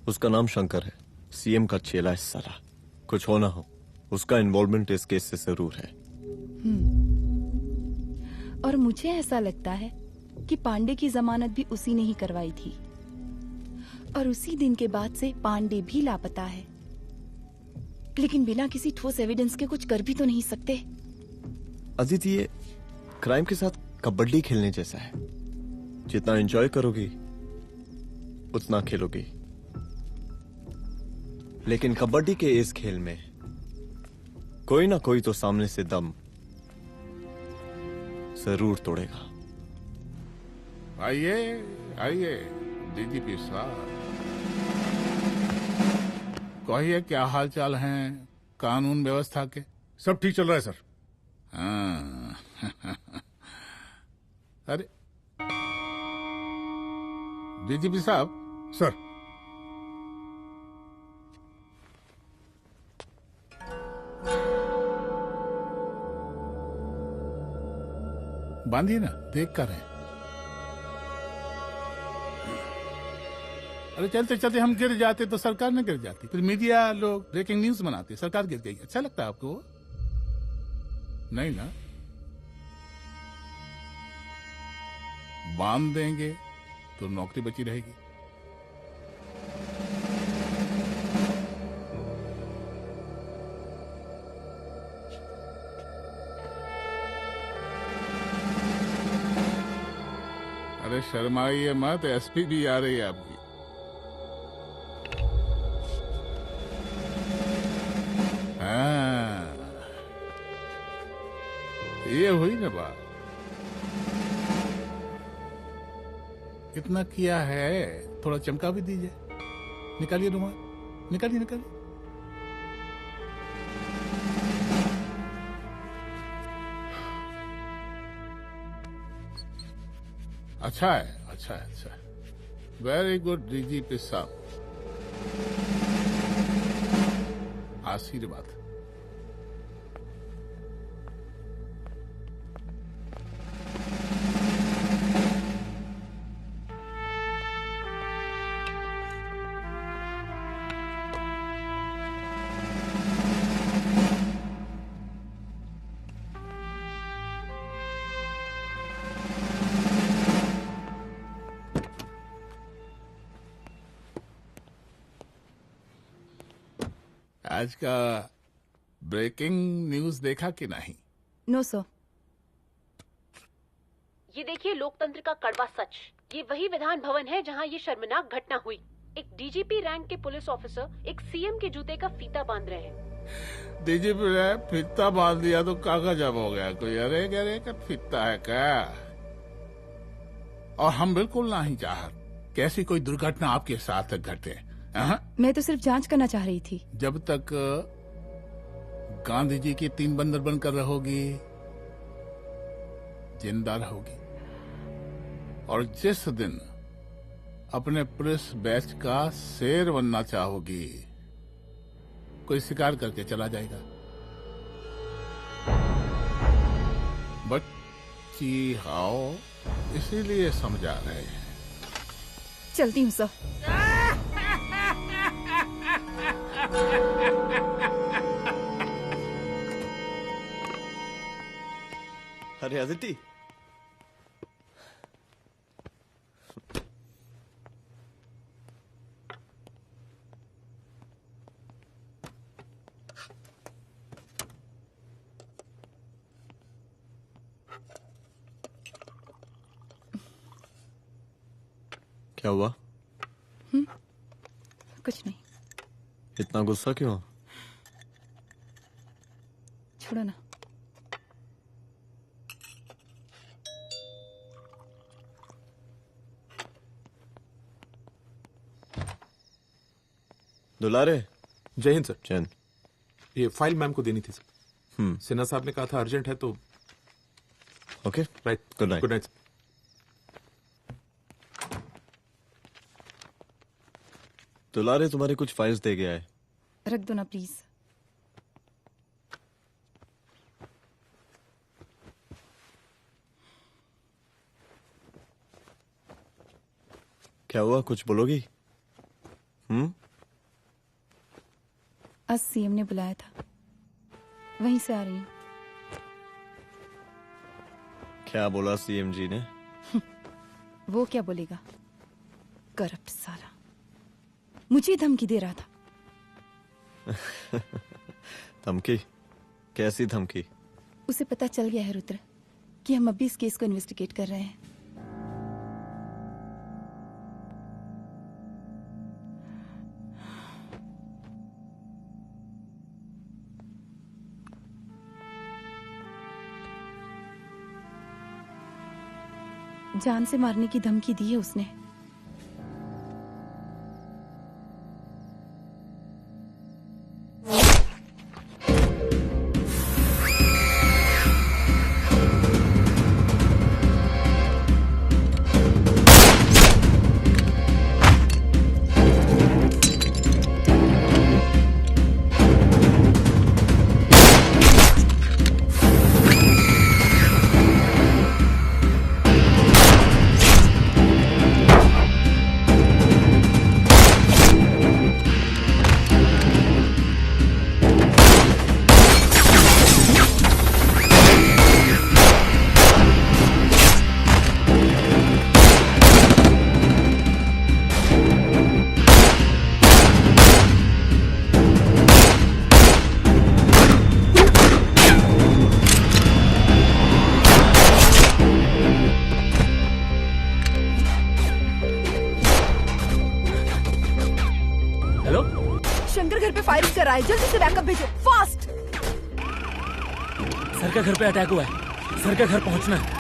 उसका नाम शंकर है, सीएम का चेला है साला। कुछ हो ना हो, उसका इन्वॉल्वमेंट इस केस से जरूर है। और मुझे ऐसा लगता है कि पांडे की जमानत भी उसी ने ही करवाई थी, और उसी दिन के बाद से पांडे भी लापता है। लेकिन बिना किसी ठोस एविडेंस के कुछ कर भी तो नहीं सकते। अजीत, ये क्राइम के साथ कबड्डी खेलने जैसा है। जितना एंजॉय करोगी उतना खेलोगी, लेकिन कबड्डी के इस खेल में कोई ना कोई तो सामने से दम जरूर तोड़ेगा। आइए आइए डीजीपी साहब, कहिए क्या हाल चाल हैं कानून व्यवस्था के? सब ठीक चल रहा है सर। हाँ। अरे डीजीपी साहब। सर। बांधिए ना, देख कर है। अरे चलते चलते हम गिर जाते तो सरकार न गिर जाती, फिर मीडिया लोग ब्रेकिंग न्यूज बनाते, सरकार गिर गई। अच्छा लगता है आपको? नहीं ना? बांध देंगे तो नौकरी बची रहेगी। अरे शर्माइए मत, एसपी भी आ रही है आपकी। हाँ, ये हुई ना बात। कितना किया है, थोड़ा चमका भी दीजिए। निकालिए रुमाल, निकालिए निकालिए। अच्छा है, अच्छा है, अच्छा है। वेरी गुड डीजीपी साहब, आशीर्वाद। आज का ब्रेकिंग न्यूज देखा कि नहीं? No sir. ये देखिए लोकतंत्र का कड़वा सच। ये वही विधान भवन है जहां ये शर्मनाक घटना हुई। एक डीजीपी रैंक के पुलिस ऑफिसर एक सीएम के जूते का फीता बांध रहे हैं। डीजीपी ने फीता बांध दिया तो कागज अब हो गया कोई? अरे गरे का फीता है क्या? और हम बिल्कुल नहीं चाहते कि ऐसी कोई दुर्घटना आपके साथ घटे। मैं तो सिर्फ जांच करना चाह रही थी। जब तक गांधी जी की 3 बंदर बनकर रहोगी, जिंदा रहोगी। और जिस दिन अपने पुलिस बैच का शेर बनना चाहोगी, कोई शिकार करके चला जाएगा। बच्ची हाओ, इसीलिए समझा रहे हैं। चलती हूँ सर। अरे अदिति, क्या हुआ? कुछ नहीं। इतना गुस्सा क्यों? छोड़ो ना। दुलारे। जय हिंद सर। जय हिंद। ये फाइल मैम को देनी थी सर। सिन्हा साहब ने कहा था अर्जेंट है तो। Okay right. Good night. Good night. दुलारे तुम्हारी कुछ फाइल्स दे गया है। रख दो ना प्लीज। क्या हुआ, कुछ बोलोगी? आज सीएम ने बुलाया था, वहीं से आ रही हूँ। क्या बोला सीएम जी ने? वो क्या बोलेगा, करप्ट साला, मुझे धमकी दे रहा था। धमकी? कैसी धमकी? उसे पता चल गया है रुद्र कि हम अभी इस केस को इन्वेस्टिगेट कर रहे हैं। जान से मारने की धमकी दी है उसने। जल्दी से बैकअप भेजो, फास्ट। सर का घर पे अटैक हुआ है, सर का घर पहुंचना है।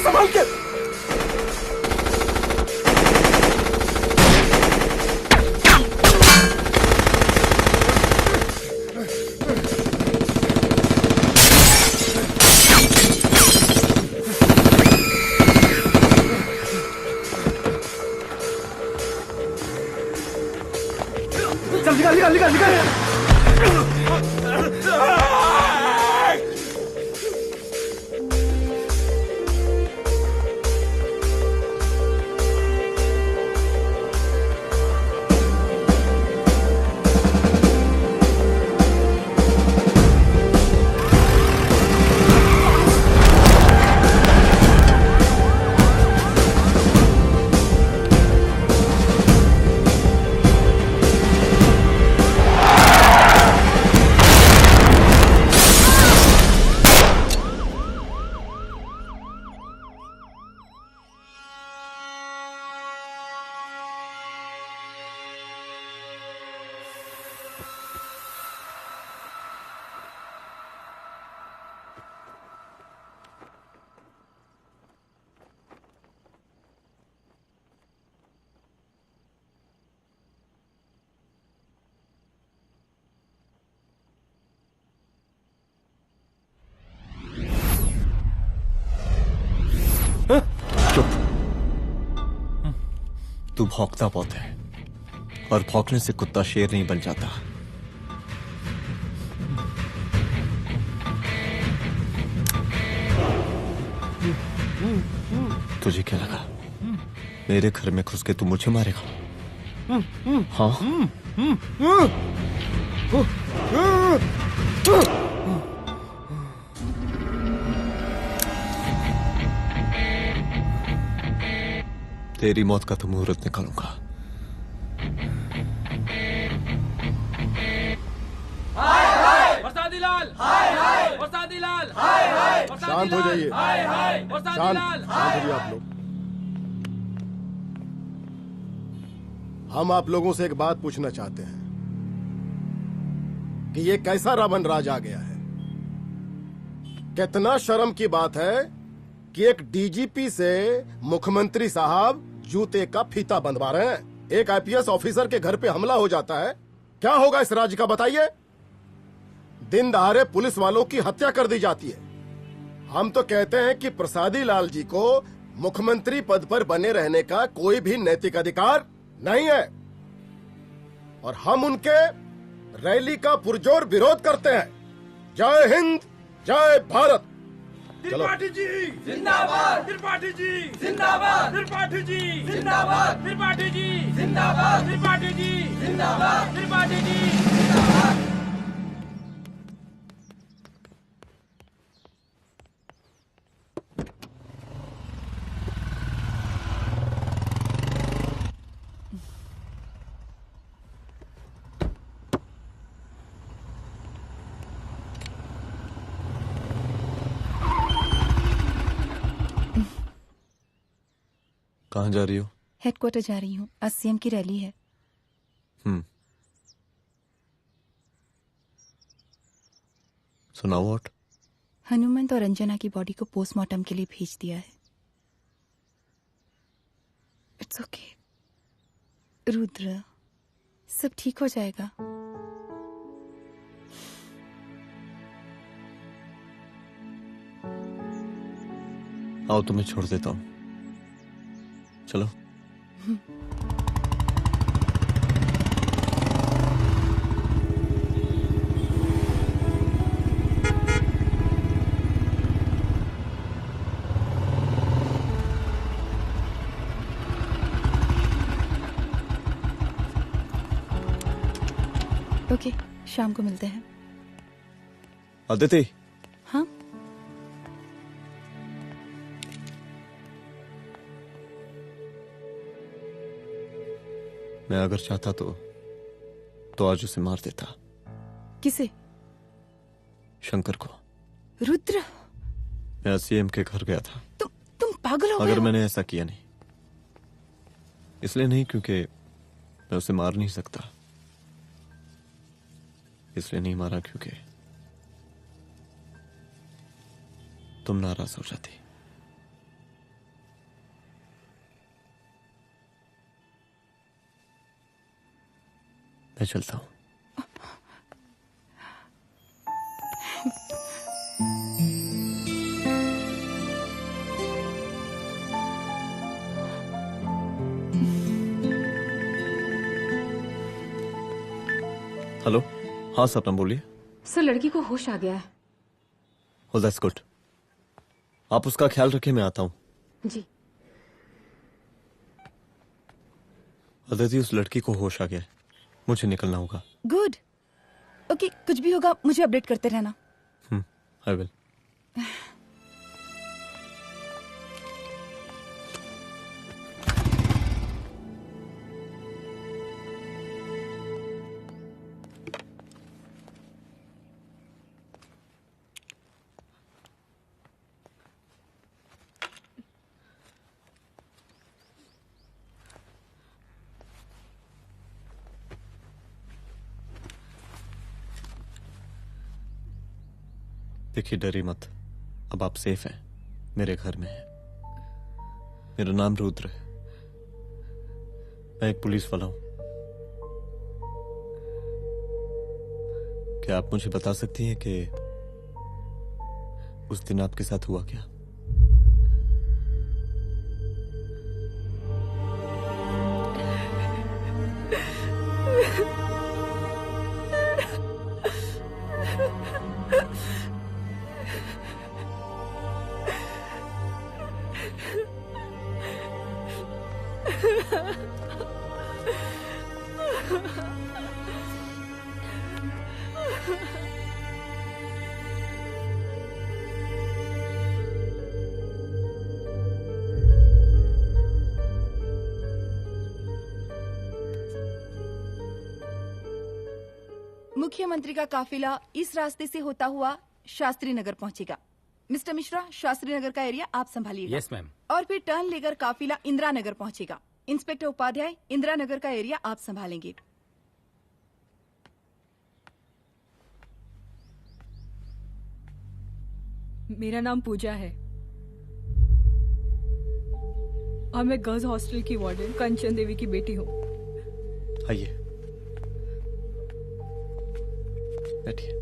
संभाल के। चल निकाल निकाल निकाल निकाल। तू भौंकता बहुत है, और भौंकने से कुत्ता शेर नहीं बन जाता। तुझे क्या लगा मेरे घर में घुस के तू मुझे मारेगा? हाँ? तेरी मौत का तो मुहूर्त निकालूंगा। शांत हो जाइए, शांत हो जाइए आप लोग। हम आप लोगों से एक बात पूछना चाहते हैं कि ये कैसा रावण राज आ गया है। कितना शर्म की बात है कि एक डीजीपी से मुख्यमंत्री साहब जूते का फीता बंधवा रहे हैं। एक आईपीएस ऑफिसर के घर पे हमला हो जाता है, क्या होगा इस राज्य का बताइए? दिन दहाड़े पुलिस वालों की हत्या कर दी जाती है। हम तो कहते हैं कि प्रसादी लाल जी को मुख्यमंत्री पद पर बने रहने का कोई भी नैतिक अधिकार नहीं है, और हम उनके रैली का पुरजोर विरोध करते हैं। जय हिंद, जय भारत। त्रिपाठी जी जिंदाबाद, त्रिपाठी जी जिंदाबाद, त्रिपाठी जी जिंदाबाद, त्रिपाठी जी जिंदाबाद, त्रिपाठी जी जिंदाबाद, त्रिपाठी जी जिंदाबाद। कहाँ जा रही हो? हेडक्वार्टर जा रही हूँ, आज सीएम की रैली है। सुनाओ व्हाट? हनुमंत और अंजना की बॉडी को पोस्टमार्टम के लिए भेज दिया है। इट्स ओके रुद्र, सब ठीक हो जाएगा। आओ तुम्हें छोड़ देता हूँ, चलो। ओके, शाम को मिलते हैं। अदिति। हाँ? मैं अगर चाहता तो आज उसे मार देता। किसे? शंकर को। रुद्र, मैं सीएम के घर गया था। तुम पागल हो गए मगर हो? मैंने ऐसा किया नहीं, इसलिए नहीं क्योंकि मैं उसे मार नहीं सकता, इसलिए नहीं मारा क्योंकि तुम नाराज हो जाती। मैं चलता हूं। हेलो, हाँ सपना बोलिए। सर, लड़की को होश आ गया है। Oh, that's good. आप उसका ख्याल रखिए, मैं आता हूं। जी। अदिति, उस लड़की को होश आ गया है, मुझे निकलना होगा। गुड। ओके, कुछ भी होगा मुझे अपडेट करते रहना। I will. देखिए, डरिए मत, अब आप सेफ हैं, मेरे घर में हैं। मेरा नाम रुद्र है, मैं एक पुलिस वाला हूं। क्या आप मुझे बता सकती हैं कि उस दिन आपके साथ हुआ क्या? मुख्यमंत्री का काफिला इस रास्ते से होता हुआ शास्त्री नगर पहुंचेगा। मिस्टर मिश्रा, शास्त्री नगर का एरिया आप संभालिएगा। Yes ma'am. और फिर टर्न लेकर काफिला इंदिरा नगर पहुंचेगा। इंस्पेक्टर उपाध्याय, इंदिरा नगर का एरिया आप संभालेंगे। मेरा नाम पूजा है और मैं गर्ल्स हॉस्टल की वार्डन कंचन देवी की बेटी हूँ। आइए, बैठिए।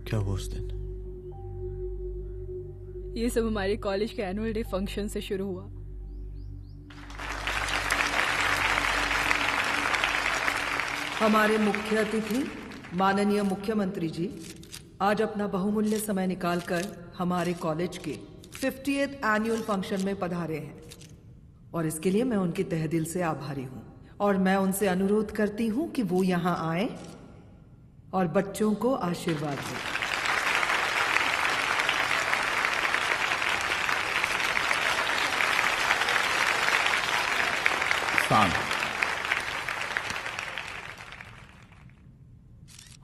क्या हुआ उस दिन? ये सब हमारे कॉलेज के एनुअल डे फंक्शन से शुरू हुआ। हमारे मुख्य अतिथि माननीय मुख्यमंत्री जी आज अपना बहुमूल्य समय निकालकर हमारे कॉलेज के 50th एनुअल फंक्शन में पधारे हैं और इसके लिए मैं उनके तहे दिल से आभारी हूं और मैं उनसे अनुरोध करती हूं कि वो यहां आए और बच्चों को आशीर्वाद दें।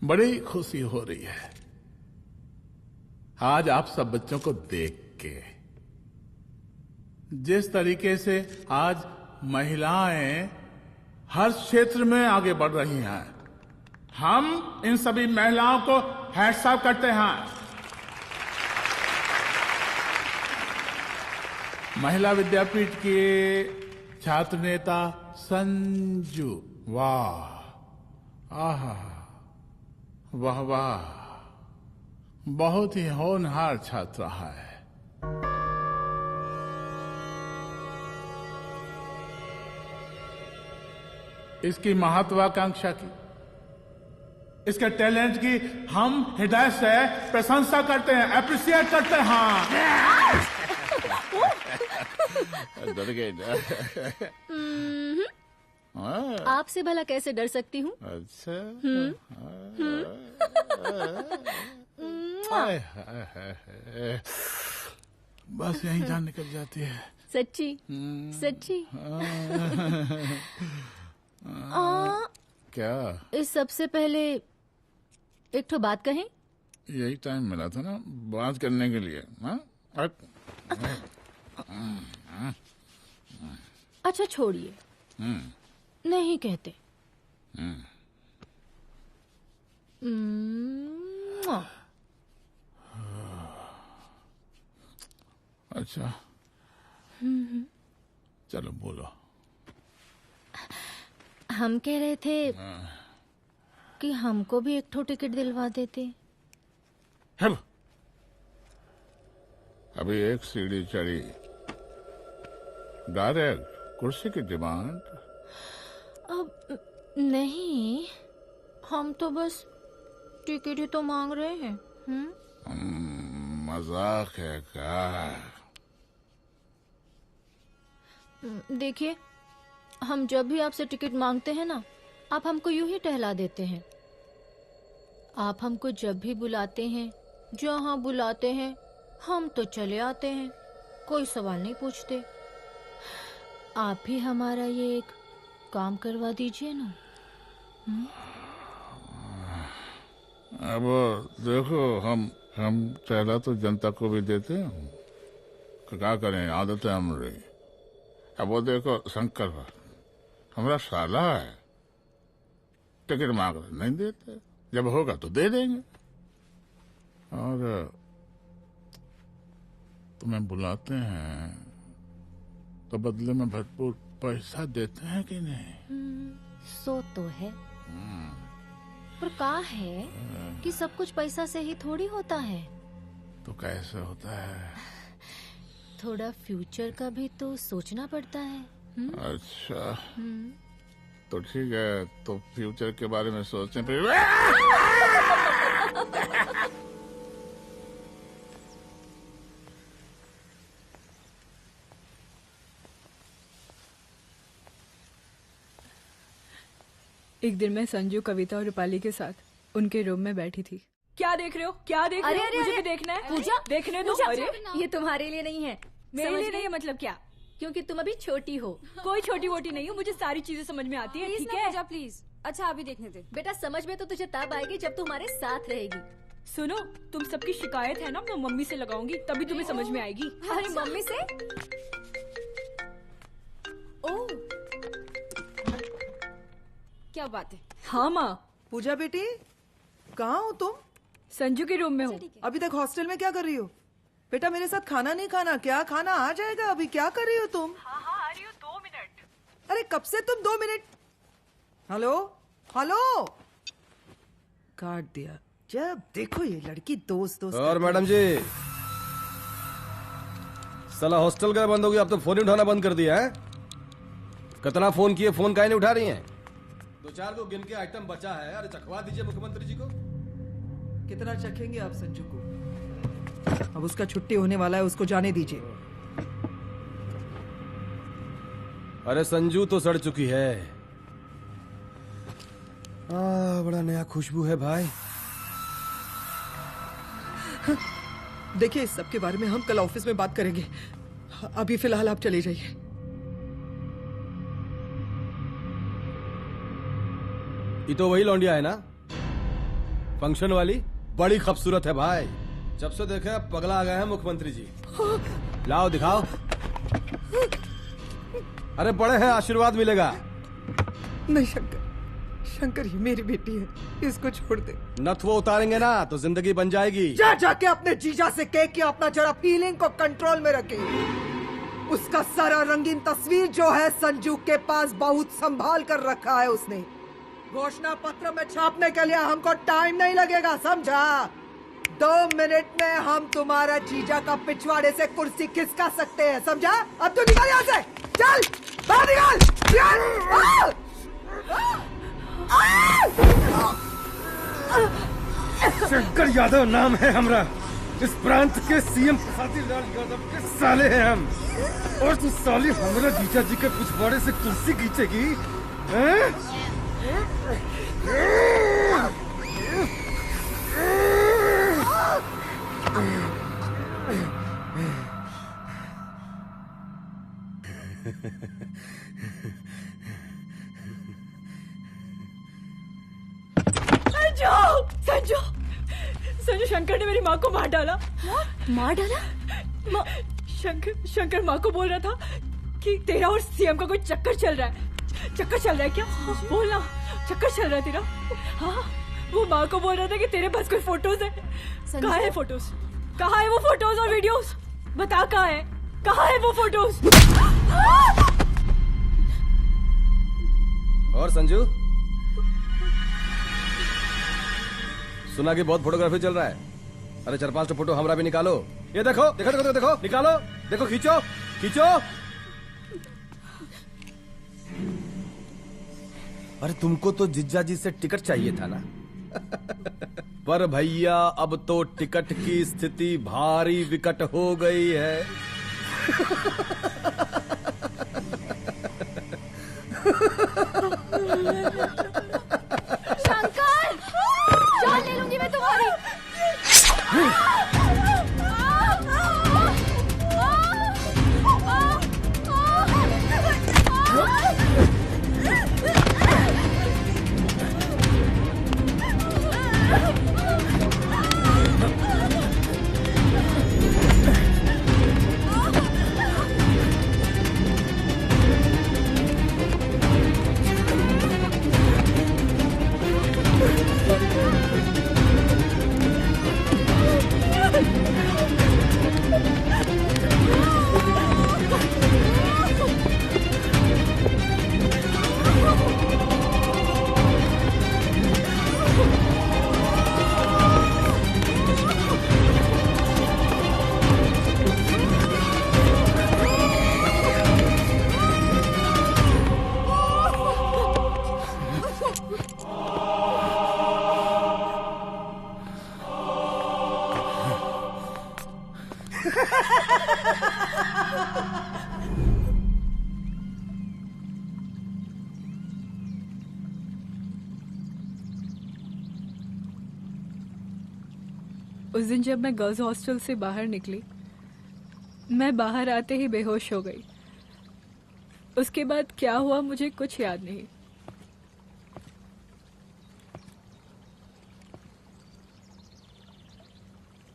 बड़ी खुशी हो रही है आज आप सब बच्चों को देख के। जिस तरीके से आज महिलाएं हर क्षेत्र में आगे बढ़ रही हैं, हम इन सभी महिलाओं को हैट्स ऑफ करते हैं। महिला विद्यापीठ के छात्र नेता संजू, वाह, आहा, वाह वाह, बहुत ही होनहार छात्रा है। इसकी महत्वाकांक्षा की, इसके टैलेंट की हम हृदय से प्रशंसा करते हैं, अप्रिशिएट करते हैं। डर गए ना? आपसे भला कैसे डर सकती हूँ? अच्छा। बस यही जान निकल जाती है। सच्ची सच्ची। क्या? इस सबसे पहले एक ठो बात कहें? यही टाइम मिला था ना बात करने के लिए। अच्छा छोड़िए, नहीं कहते। अच्छा चलो बोलो। हम कह रहे थे कि हमको भी एक ठो टिकट दिलवा देते। अभी एक सीढ़ी चढ़ी, डायरेक्ट कुर्सी की डिमांड? अब नहीं, हम तो बस टिकट ही तो मांग रहे हैं। मजाक है क्या? देखिए, हम जब भी आपसे टिकट मांगते हैं ना, आप हमको यूं ही टहला देते हैं। आप हमको जब भी बुलाते हैं, जहां बुलाते हैं, हम तो चले आते हैं, कोई सवाल नहीं पूछते। आप ही हमारा ये एक काम करवा दीजिए ना। अब देखो, हम टहला तो जनता को भी देते हैं, क्या करें, आदत है हमारी। अब वो देखो शंकर हमारा साला है, टिकट मांग रहे नहीं देते, जब होगा तो दे देंगे। और तुम्हें बुलाते हैं तो बदले में भरपूर पैसा देते हैं कि नहीं? सो तो है, पर का है कि सब कुछ पैसा से ही थोड़ी होता है। तो कैसे होता है? थोड़ा फ्यूचर का भी तो सोचना पड़ता है। अच्छा, तो ठीक है, तो फ्यूचर के बारे में सोचने पे एक दिन मैं संजू, कविता और रूपाली के साथ उनके रूम में बैठी थी। क्या देख रहे हो? क्या देख रहे हो? मुझे भी देखना है। पूजा, देखने दो। अरे ये तुम्हारे लिए नहीं है। मेरे लिए नहीं है मतलब क्या? क्योंकि तुम अभी छोटी हो। कोई छोटी वोटी नहीं हूँ, मुझे सारी चीजें समझ में आती है। ठीक है पूजा प्लीज। अच्छा अभी देखने दे। बेटा समझ में तो तुझे तब आएगी जब तू हमारे साथ रहेगी। सुनो, तुम सबकी शिकायत है ना, मैं मम्मी से लगाऊंगी, तभी तुम्हें समझ में आएगी। अरे मम्मी से? ओह क्या बात है। हाँ माँ। पूजा बेटी, कहाँ हो तुम? संजू के रूम में हूँ। अभी तक हॉस्टल में क्या कर रही हो? बेटा मेरे साथ खाना नहीं खाना क्या? खाना आ जाएगा, अभी क्या कर रही हो तुम? हाँ आ रही हूँ, 2 मिनट। अरे कब से तुम 2 मिनट? हेलो हेलो, काट दिया। जब देखो ये लड़की दोस्त दोस्त। और मैडम जी, साला हॉस्टल का बंद हो गया, अब तो फोन ही उठाना बंद कर दिया है। कितना फोन किए, फोन काहे नहीं उठा रही हैं? 2-4 को गिन के आइटम बचा है, अरे चखवा दीजिए मुख्यमंत्री जी को। कितना चखेंगे आप संजू को? अब उसका छुट्टी होने वाला है, उसको जाने दीजिए। अरे संजू तो सड़ चुकी है। बड़ा नया खुशबू है भाई। देखिए इस सब के बारे में हम कल ऑफिस में बात करेंगे, अभी फिलहाल आप चले जाइए। ये तो वही लौंडिया है ना, फंक्शन वाली? बड़ी खूबसूरत है भाई, जब से देखे अब पगला आ गए हैं मुख्यमंत्री जी। लाओ दिखाओ। अरे बड़े हैं, आशीर्वाद मिलेगा। नहीं शंकर, शंकर ये मेरी बेटी है, इसको छोड़ दे। नथ वो उतारेंगे ना तो जिंदगी बन जाएगी। जा जाके अपने जीजा से कह के अपना जरा फीलिंग को कंट्रोल में रखे। उसका सारा रंगीन तस्वीर जो है संजू के पास बहुत संभाल कर रखा है उसने। घोषणा पत्र में छापने के लिए हमको टाइम नहीं लगेगा, समझा? 2 मिनट में हम तुम्हारा जीजा का पिछवाड़े से कुर्सी खिसका सकते हैं, समझा? अब तो निकल यहाँ से, चल बाहर निकल। शंकर यादव नाम है हमरा, इस प्रांत के सीएम प्रसादी लाल यादव के साले हैं हम। और तू साली हमरा जीजा जी के पिछवाड़े से कुर्सी खींचेगी? संजू, संजू शंकर ने मेरी माँ को मार डाला। मार डाला? शंकर माँ को बोल रहा था कि तेरा और सीएम का कोई चक्कर चल रहा है। चक्कर चल रहा है क्या? बोलना, चक्कर चल रहा है तेरा? हाँ, वो माँ को बोल रहा था कि तेरे पास कोई फोटोज है। कहाँ है फोटोज? कहाँ है वो फोटोज और वीडियोस? बता कहाँ है? कहाँ है वो फोटोज? और संजू, सुना कि बहुत फोटोग्राफी चल रहा है। अरे 4-5 फोटो हमरा भी निकालो। ये देखो देखो देखो देखो, निकालो, देखो, खींचो खींचो। अरे तुमको तो जिज्जा जी से टिकट चाहिए था ना। पर भैया अब तो टिकट की स्थिति भारी विकट हो गई है। शंकर, जान ले लूंगी मैं तुम्हारी। उस दिन जब मैं गर्ल्स हॉस्टल से बाहर निकली, मैं बाहर आते ही बेहोश हो गई। उसके बाद क्या हुआ मुझे कुछ याद नहीं।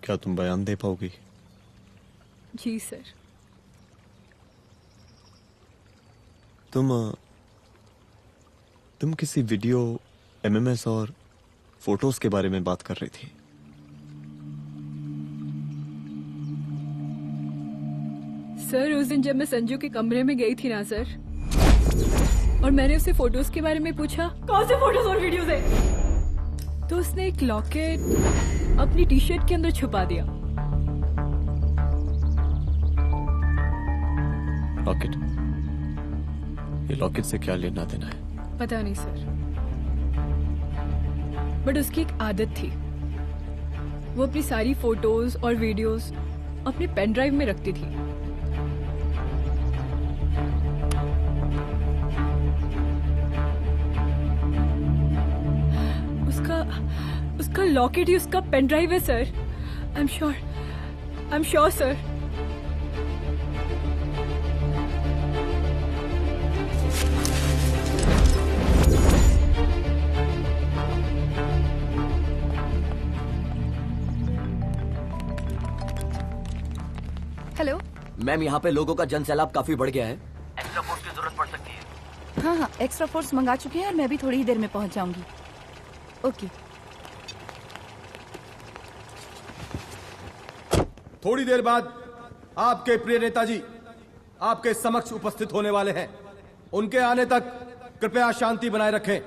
क्या तुम बयान दे पाओगी? जी सर। तुम किसी वीडियो, एमएमएस और फोटोज के बारे में बात कर रही थी। सर उस दिन जब मैं संजू के कमरे में गई थी ना सर, और मैंने उससे फोटोज के बारे में पूछा कौन से फोटोज और वीडियोज है, तो उसने एक लॉकेट अपनी टी शर्ट के अंदर छुपा दिया। लॉकेट? ये लॉकेट से क्या लेना देना है? पता नहीं सर, बट उसकी एक आदत थी, वो अपनी सारी फोटोज और वीडियोस अपने पेन ड्राइव में रखती थी। उसका लॉकेट ही उसका पेन ड्राइव है sir. I am sure sir. Hello ma'am, यहाँ पे लोगों का जन सैलाब काफी बढ़ गया है। एक्स्ट्रा फोर्स की जरूरत पड़ सकती है। हाँ, एक्स्ट्रा फोर्स मंगा चुके हैं और मैं भी थोड़ी ही देर में पहुंच जाऊंगी। ओके। थोड़ी देर बाद आपके प्रिय नेताजी आपके समक्ष उपस्थित होने वाले हैं। उनके आने तक कृपया शांति बनाए रखें।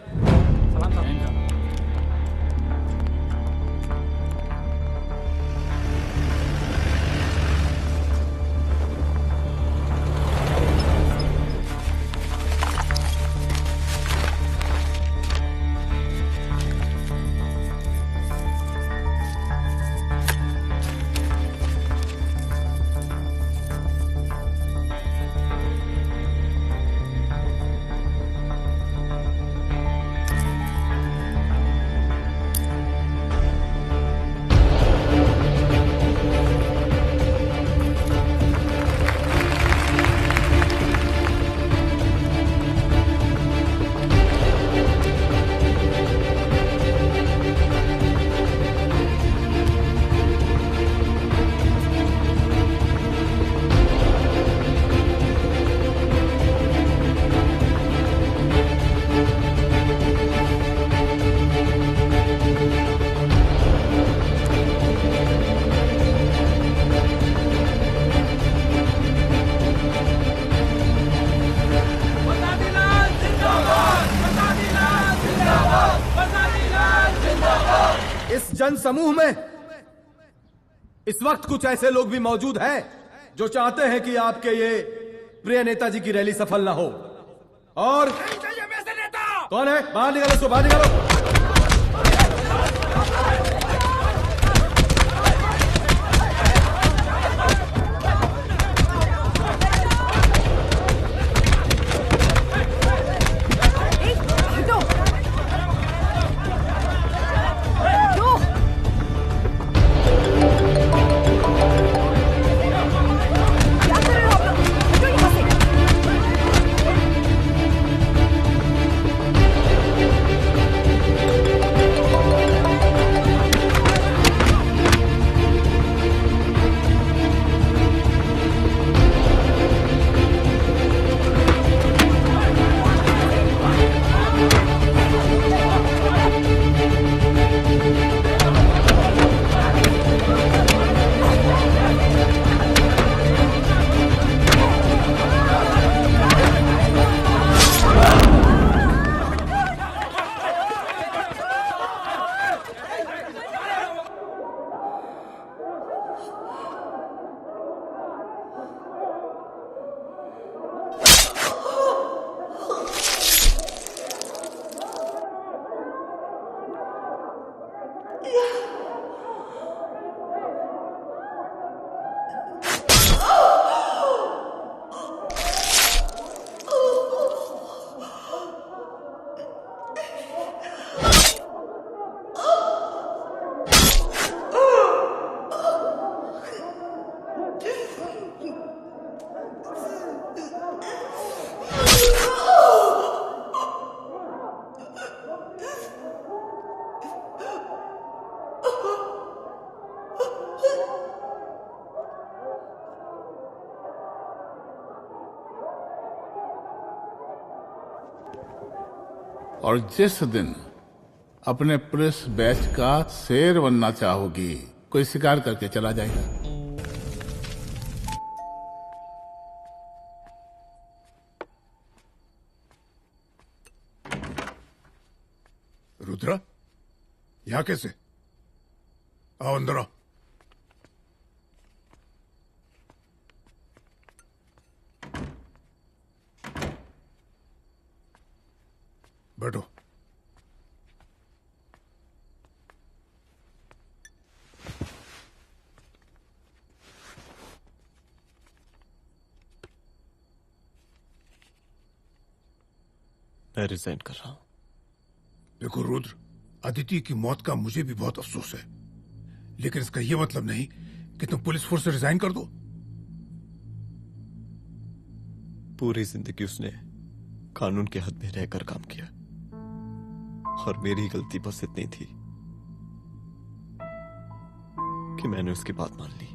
जन समूह में इस वक्त कुछ ऐसे लोग भी मौजूद हैं जो चाहते हैं कि आपके ये प्रिय नेताजी की रैली सफल ना हो। और कौन है? बाहर निकालो उसको, बाहर निकालो। और जिस दिन अपने पुलिस बैच का शेर बनना चाहोगी, कोई शिकार करके चला जाएगा। रुद्रा, यहाँ कैसे? आओ अंदर आओ। बैठो। मैं रिजाइन कर रहा हूं। देखो रुद्र, अदिति की मौत का मुझे भी बहुत अफसोस है, लेकिन इसका यह मतलब नहीं कि तुम पुलिस फोर्स से रिजाइन कर दो। पूरी जिंदगी उसने कानून के हद में रहकर काम किया और मेरी गलती बस इतनी थी कि मैंने उसकी बात मान ली।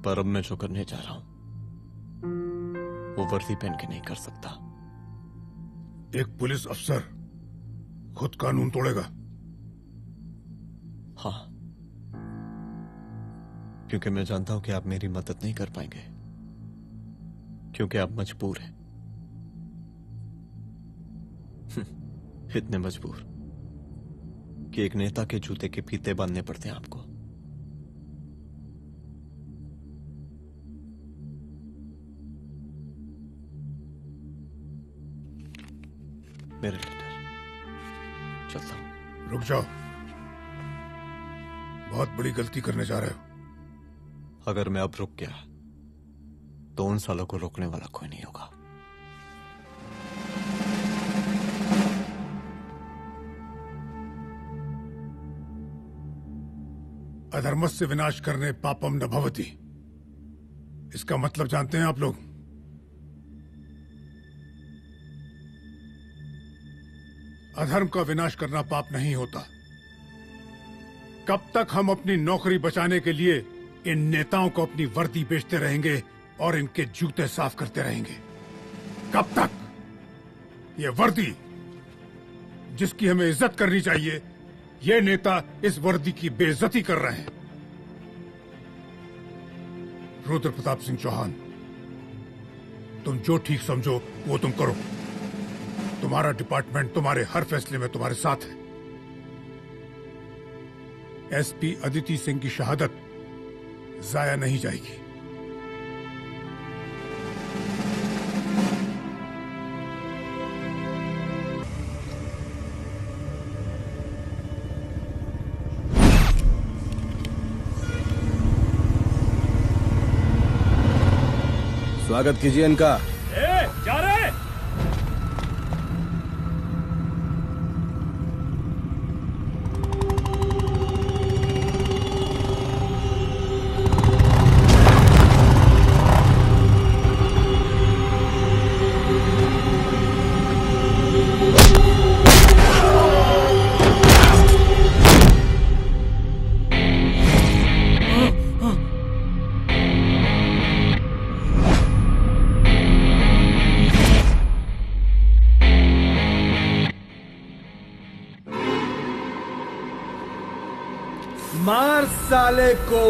पर अब मैं जो करने जा रहा हूं वो वर्दी पहन के नहीं कर सकता। एक पुलिस अफसर खुद कानून तोड़ेगा? हाँ, क्योंकि मैं जानता हूं कि आप मेरी मदद नहीं कर पाएंगे, क्योंकि आप मजबूर हैं। इतने मजबूर कि एक नेता के जूते के फीते बांधने पड़ते हैं आपको। मेरे लेटर, चलता हूं। रुक जाओ, बहुत बड़ी गलती करने जा रहे हो। अगर मैं अब रुक गया तो उन सालों को रोकने वाला कोई नहीं होगा। अधर्मस्य विनाश करने पापम न भवति, इसका मतलब जानते हैं आप लोग? अधर्म का विनाश करना पाप नहीं होता। कब तक हम अपनी नौकरी बचाने के लिए इन नेताओं को अपनी वर्दी बेचते रहेंगे और इनके जूते साफ करते रहेंगे? कब तक? ये वर्दी जिसकी हमें इज्जत करनी चाहिए, ये नेता इस वर्दी की बेइज्जती कर रहे हैं। रुद्र प्रताप सिंह चौहान, तुम जो ठीक समझो वो तुम करो। तुम्हारा डिपार्टमेंट तुम्हारे हर फैसले में तुम्हारे साथ है। एसपी अदिति सिंह की शहादत जाया नहीं जाएगी। स्वागत कीजिए इनका। जा रहे मार साले को।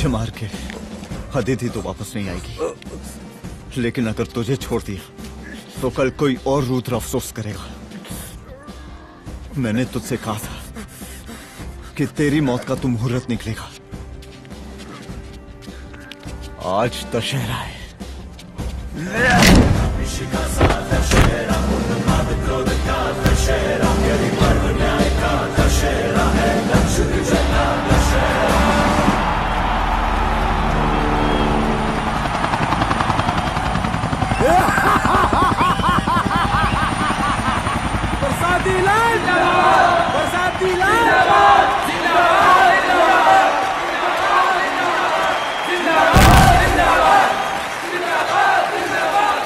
मुझे मार के अदिति तो वापस नहीं आएगी, लेकिन अगर तुझे छोड़ दिया तो कल कोई और रुद्र अफसोस करेगा। मैंने तुझसे कहा था कि तेरी मौत का तू मुहूर्त निकलेगा। आज दशहरा है। बरसाती लाल जिंदाबाद, बरसाती लाल जिंदाबाद, जिंदाबाद, जिंदाबाद, जिंदाबाद, जिंदाबाद, जिंदाबाद।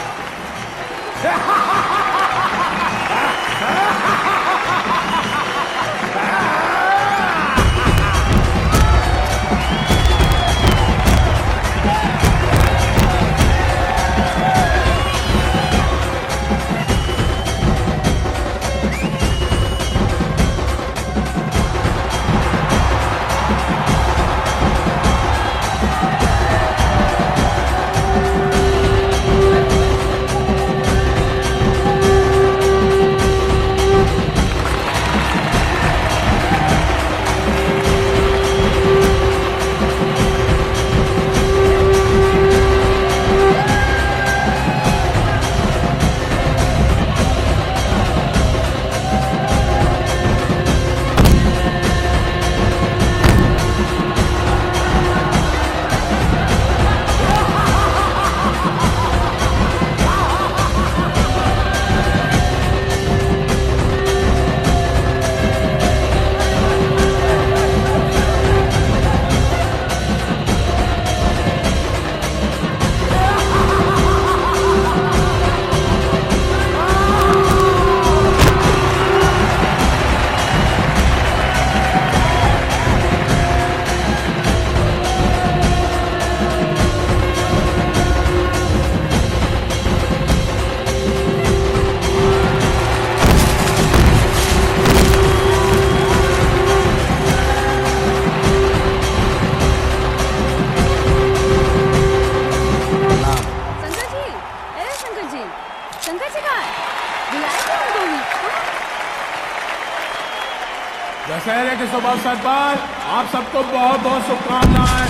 दशहरे के शुभ अवसर पर आप सबको बहुत बहुत शुभकामनाएं।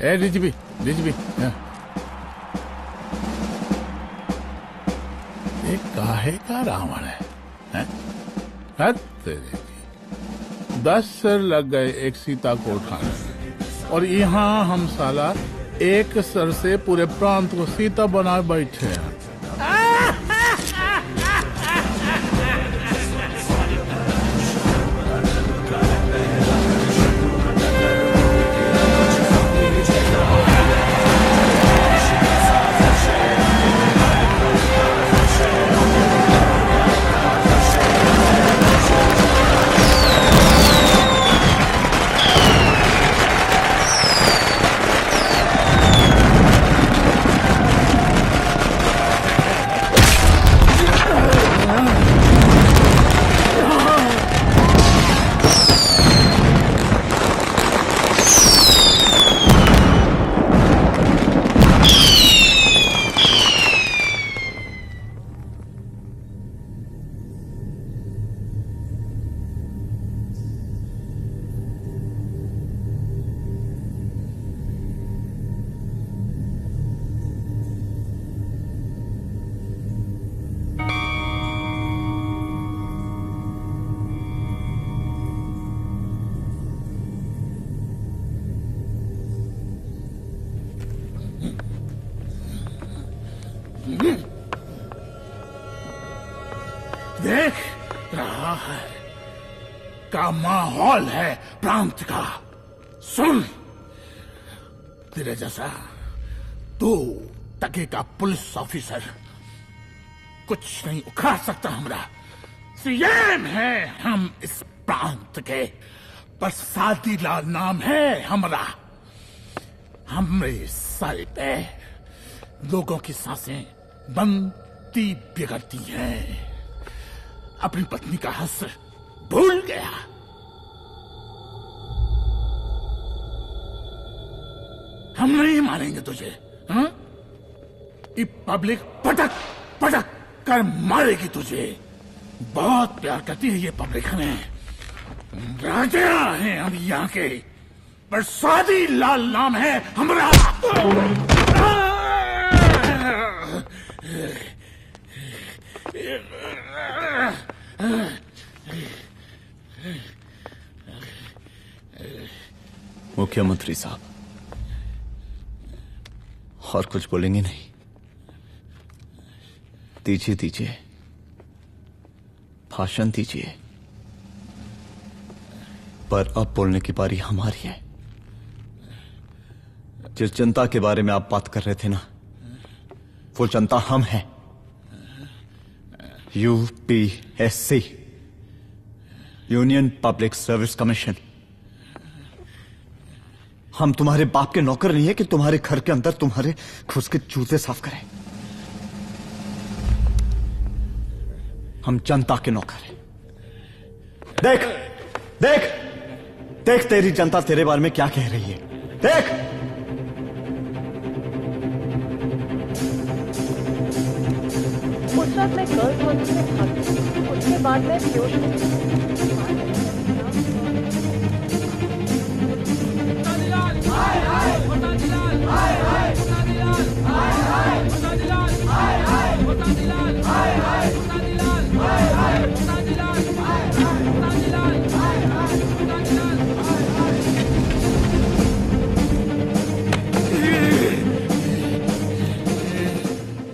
ए डीजीपी ये काहे का रावण है? हद तेरे की। 10 सिर लग गए एक सीता को उठाने में, और यहाँ हम साला एक सर से पूरे प्रांत को सीता बनाए बैठे हैं। देख रहा है का माहौल है प्रांत का। सुन, तेरे जैसा 2 टके का पुलिस ऑफिसर कुछ नहीं उखाड़ सकता। हमारा सीएम है हम इस प्रांत के, बरसाती लाल नाम है हमारा। हमरे सर पे लोगों की सांसें बंद पति बिगड़ती है, अपनी पत्नी का हक भूल गया। हम नहीं मारेंगे तुझे, हाँ? ये पब्लिक पटक पटक कर मारेगी तुझे। बहुत प्यार करती है ये पब्लिक हमें। राजा हैं हम यहाँ के, पर सादी लाल नाम है हमारा। मुख्यमंत्री साहब, और कुछ बोलेंगे नहीं? दीजिए दीजिए, भाषण दीजिए, पर अब बोलने की बारी हमारी है। जिस जनता के बारे में आप बात कर रहे थे ना, वो जनता हम हैं। UPSC, union public service commission. हम तुम्हारे बाप के नौकर नहीं है कि तुम्हारे घर के अंदर तुम्हारे खुद के जूते साफ करें। हम जनता के नौकर हैं। देख देख देख, तेरी जनता तेरे बारे में क्या कह रही है। देख, उस वक्त मैं गर्ल्स हॉस्टल में भागी, उसके बाद मैं बेहोश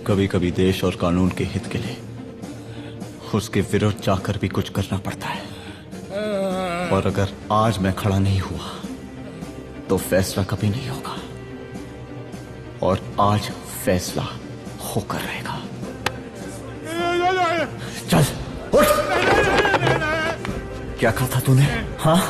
कभी कभी देश और कानून के हित के लिए उसके विरुद्ध जाकर भी कुछ करना पड़ता है। और अगर आज मैं खड़ा नहीं हुआ तो फैसला कभी नहीं होगा, और आज फैसला होकर रहेगा। चल उठ। क्या कहा था तूने? हाँ,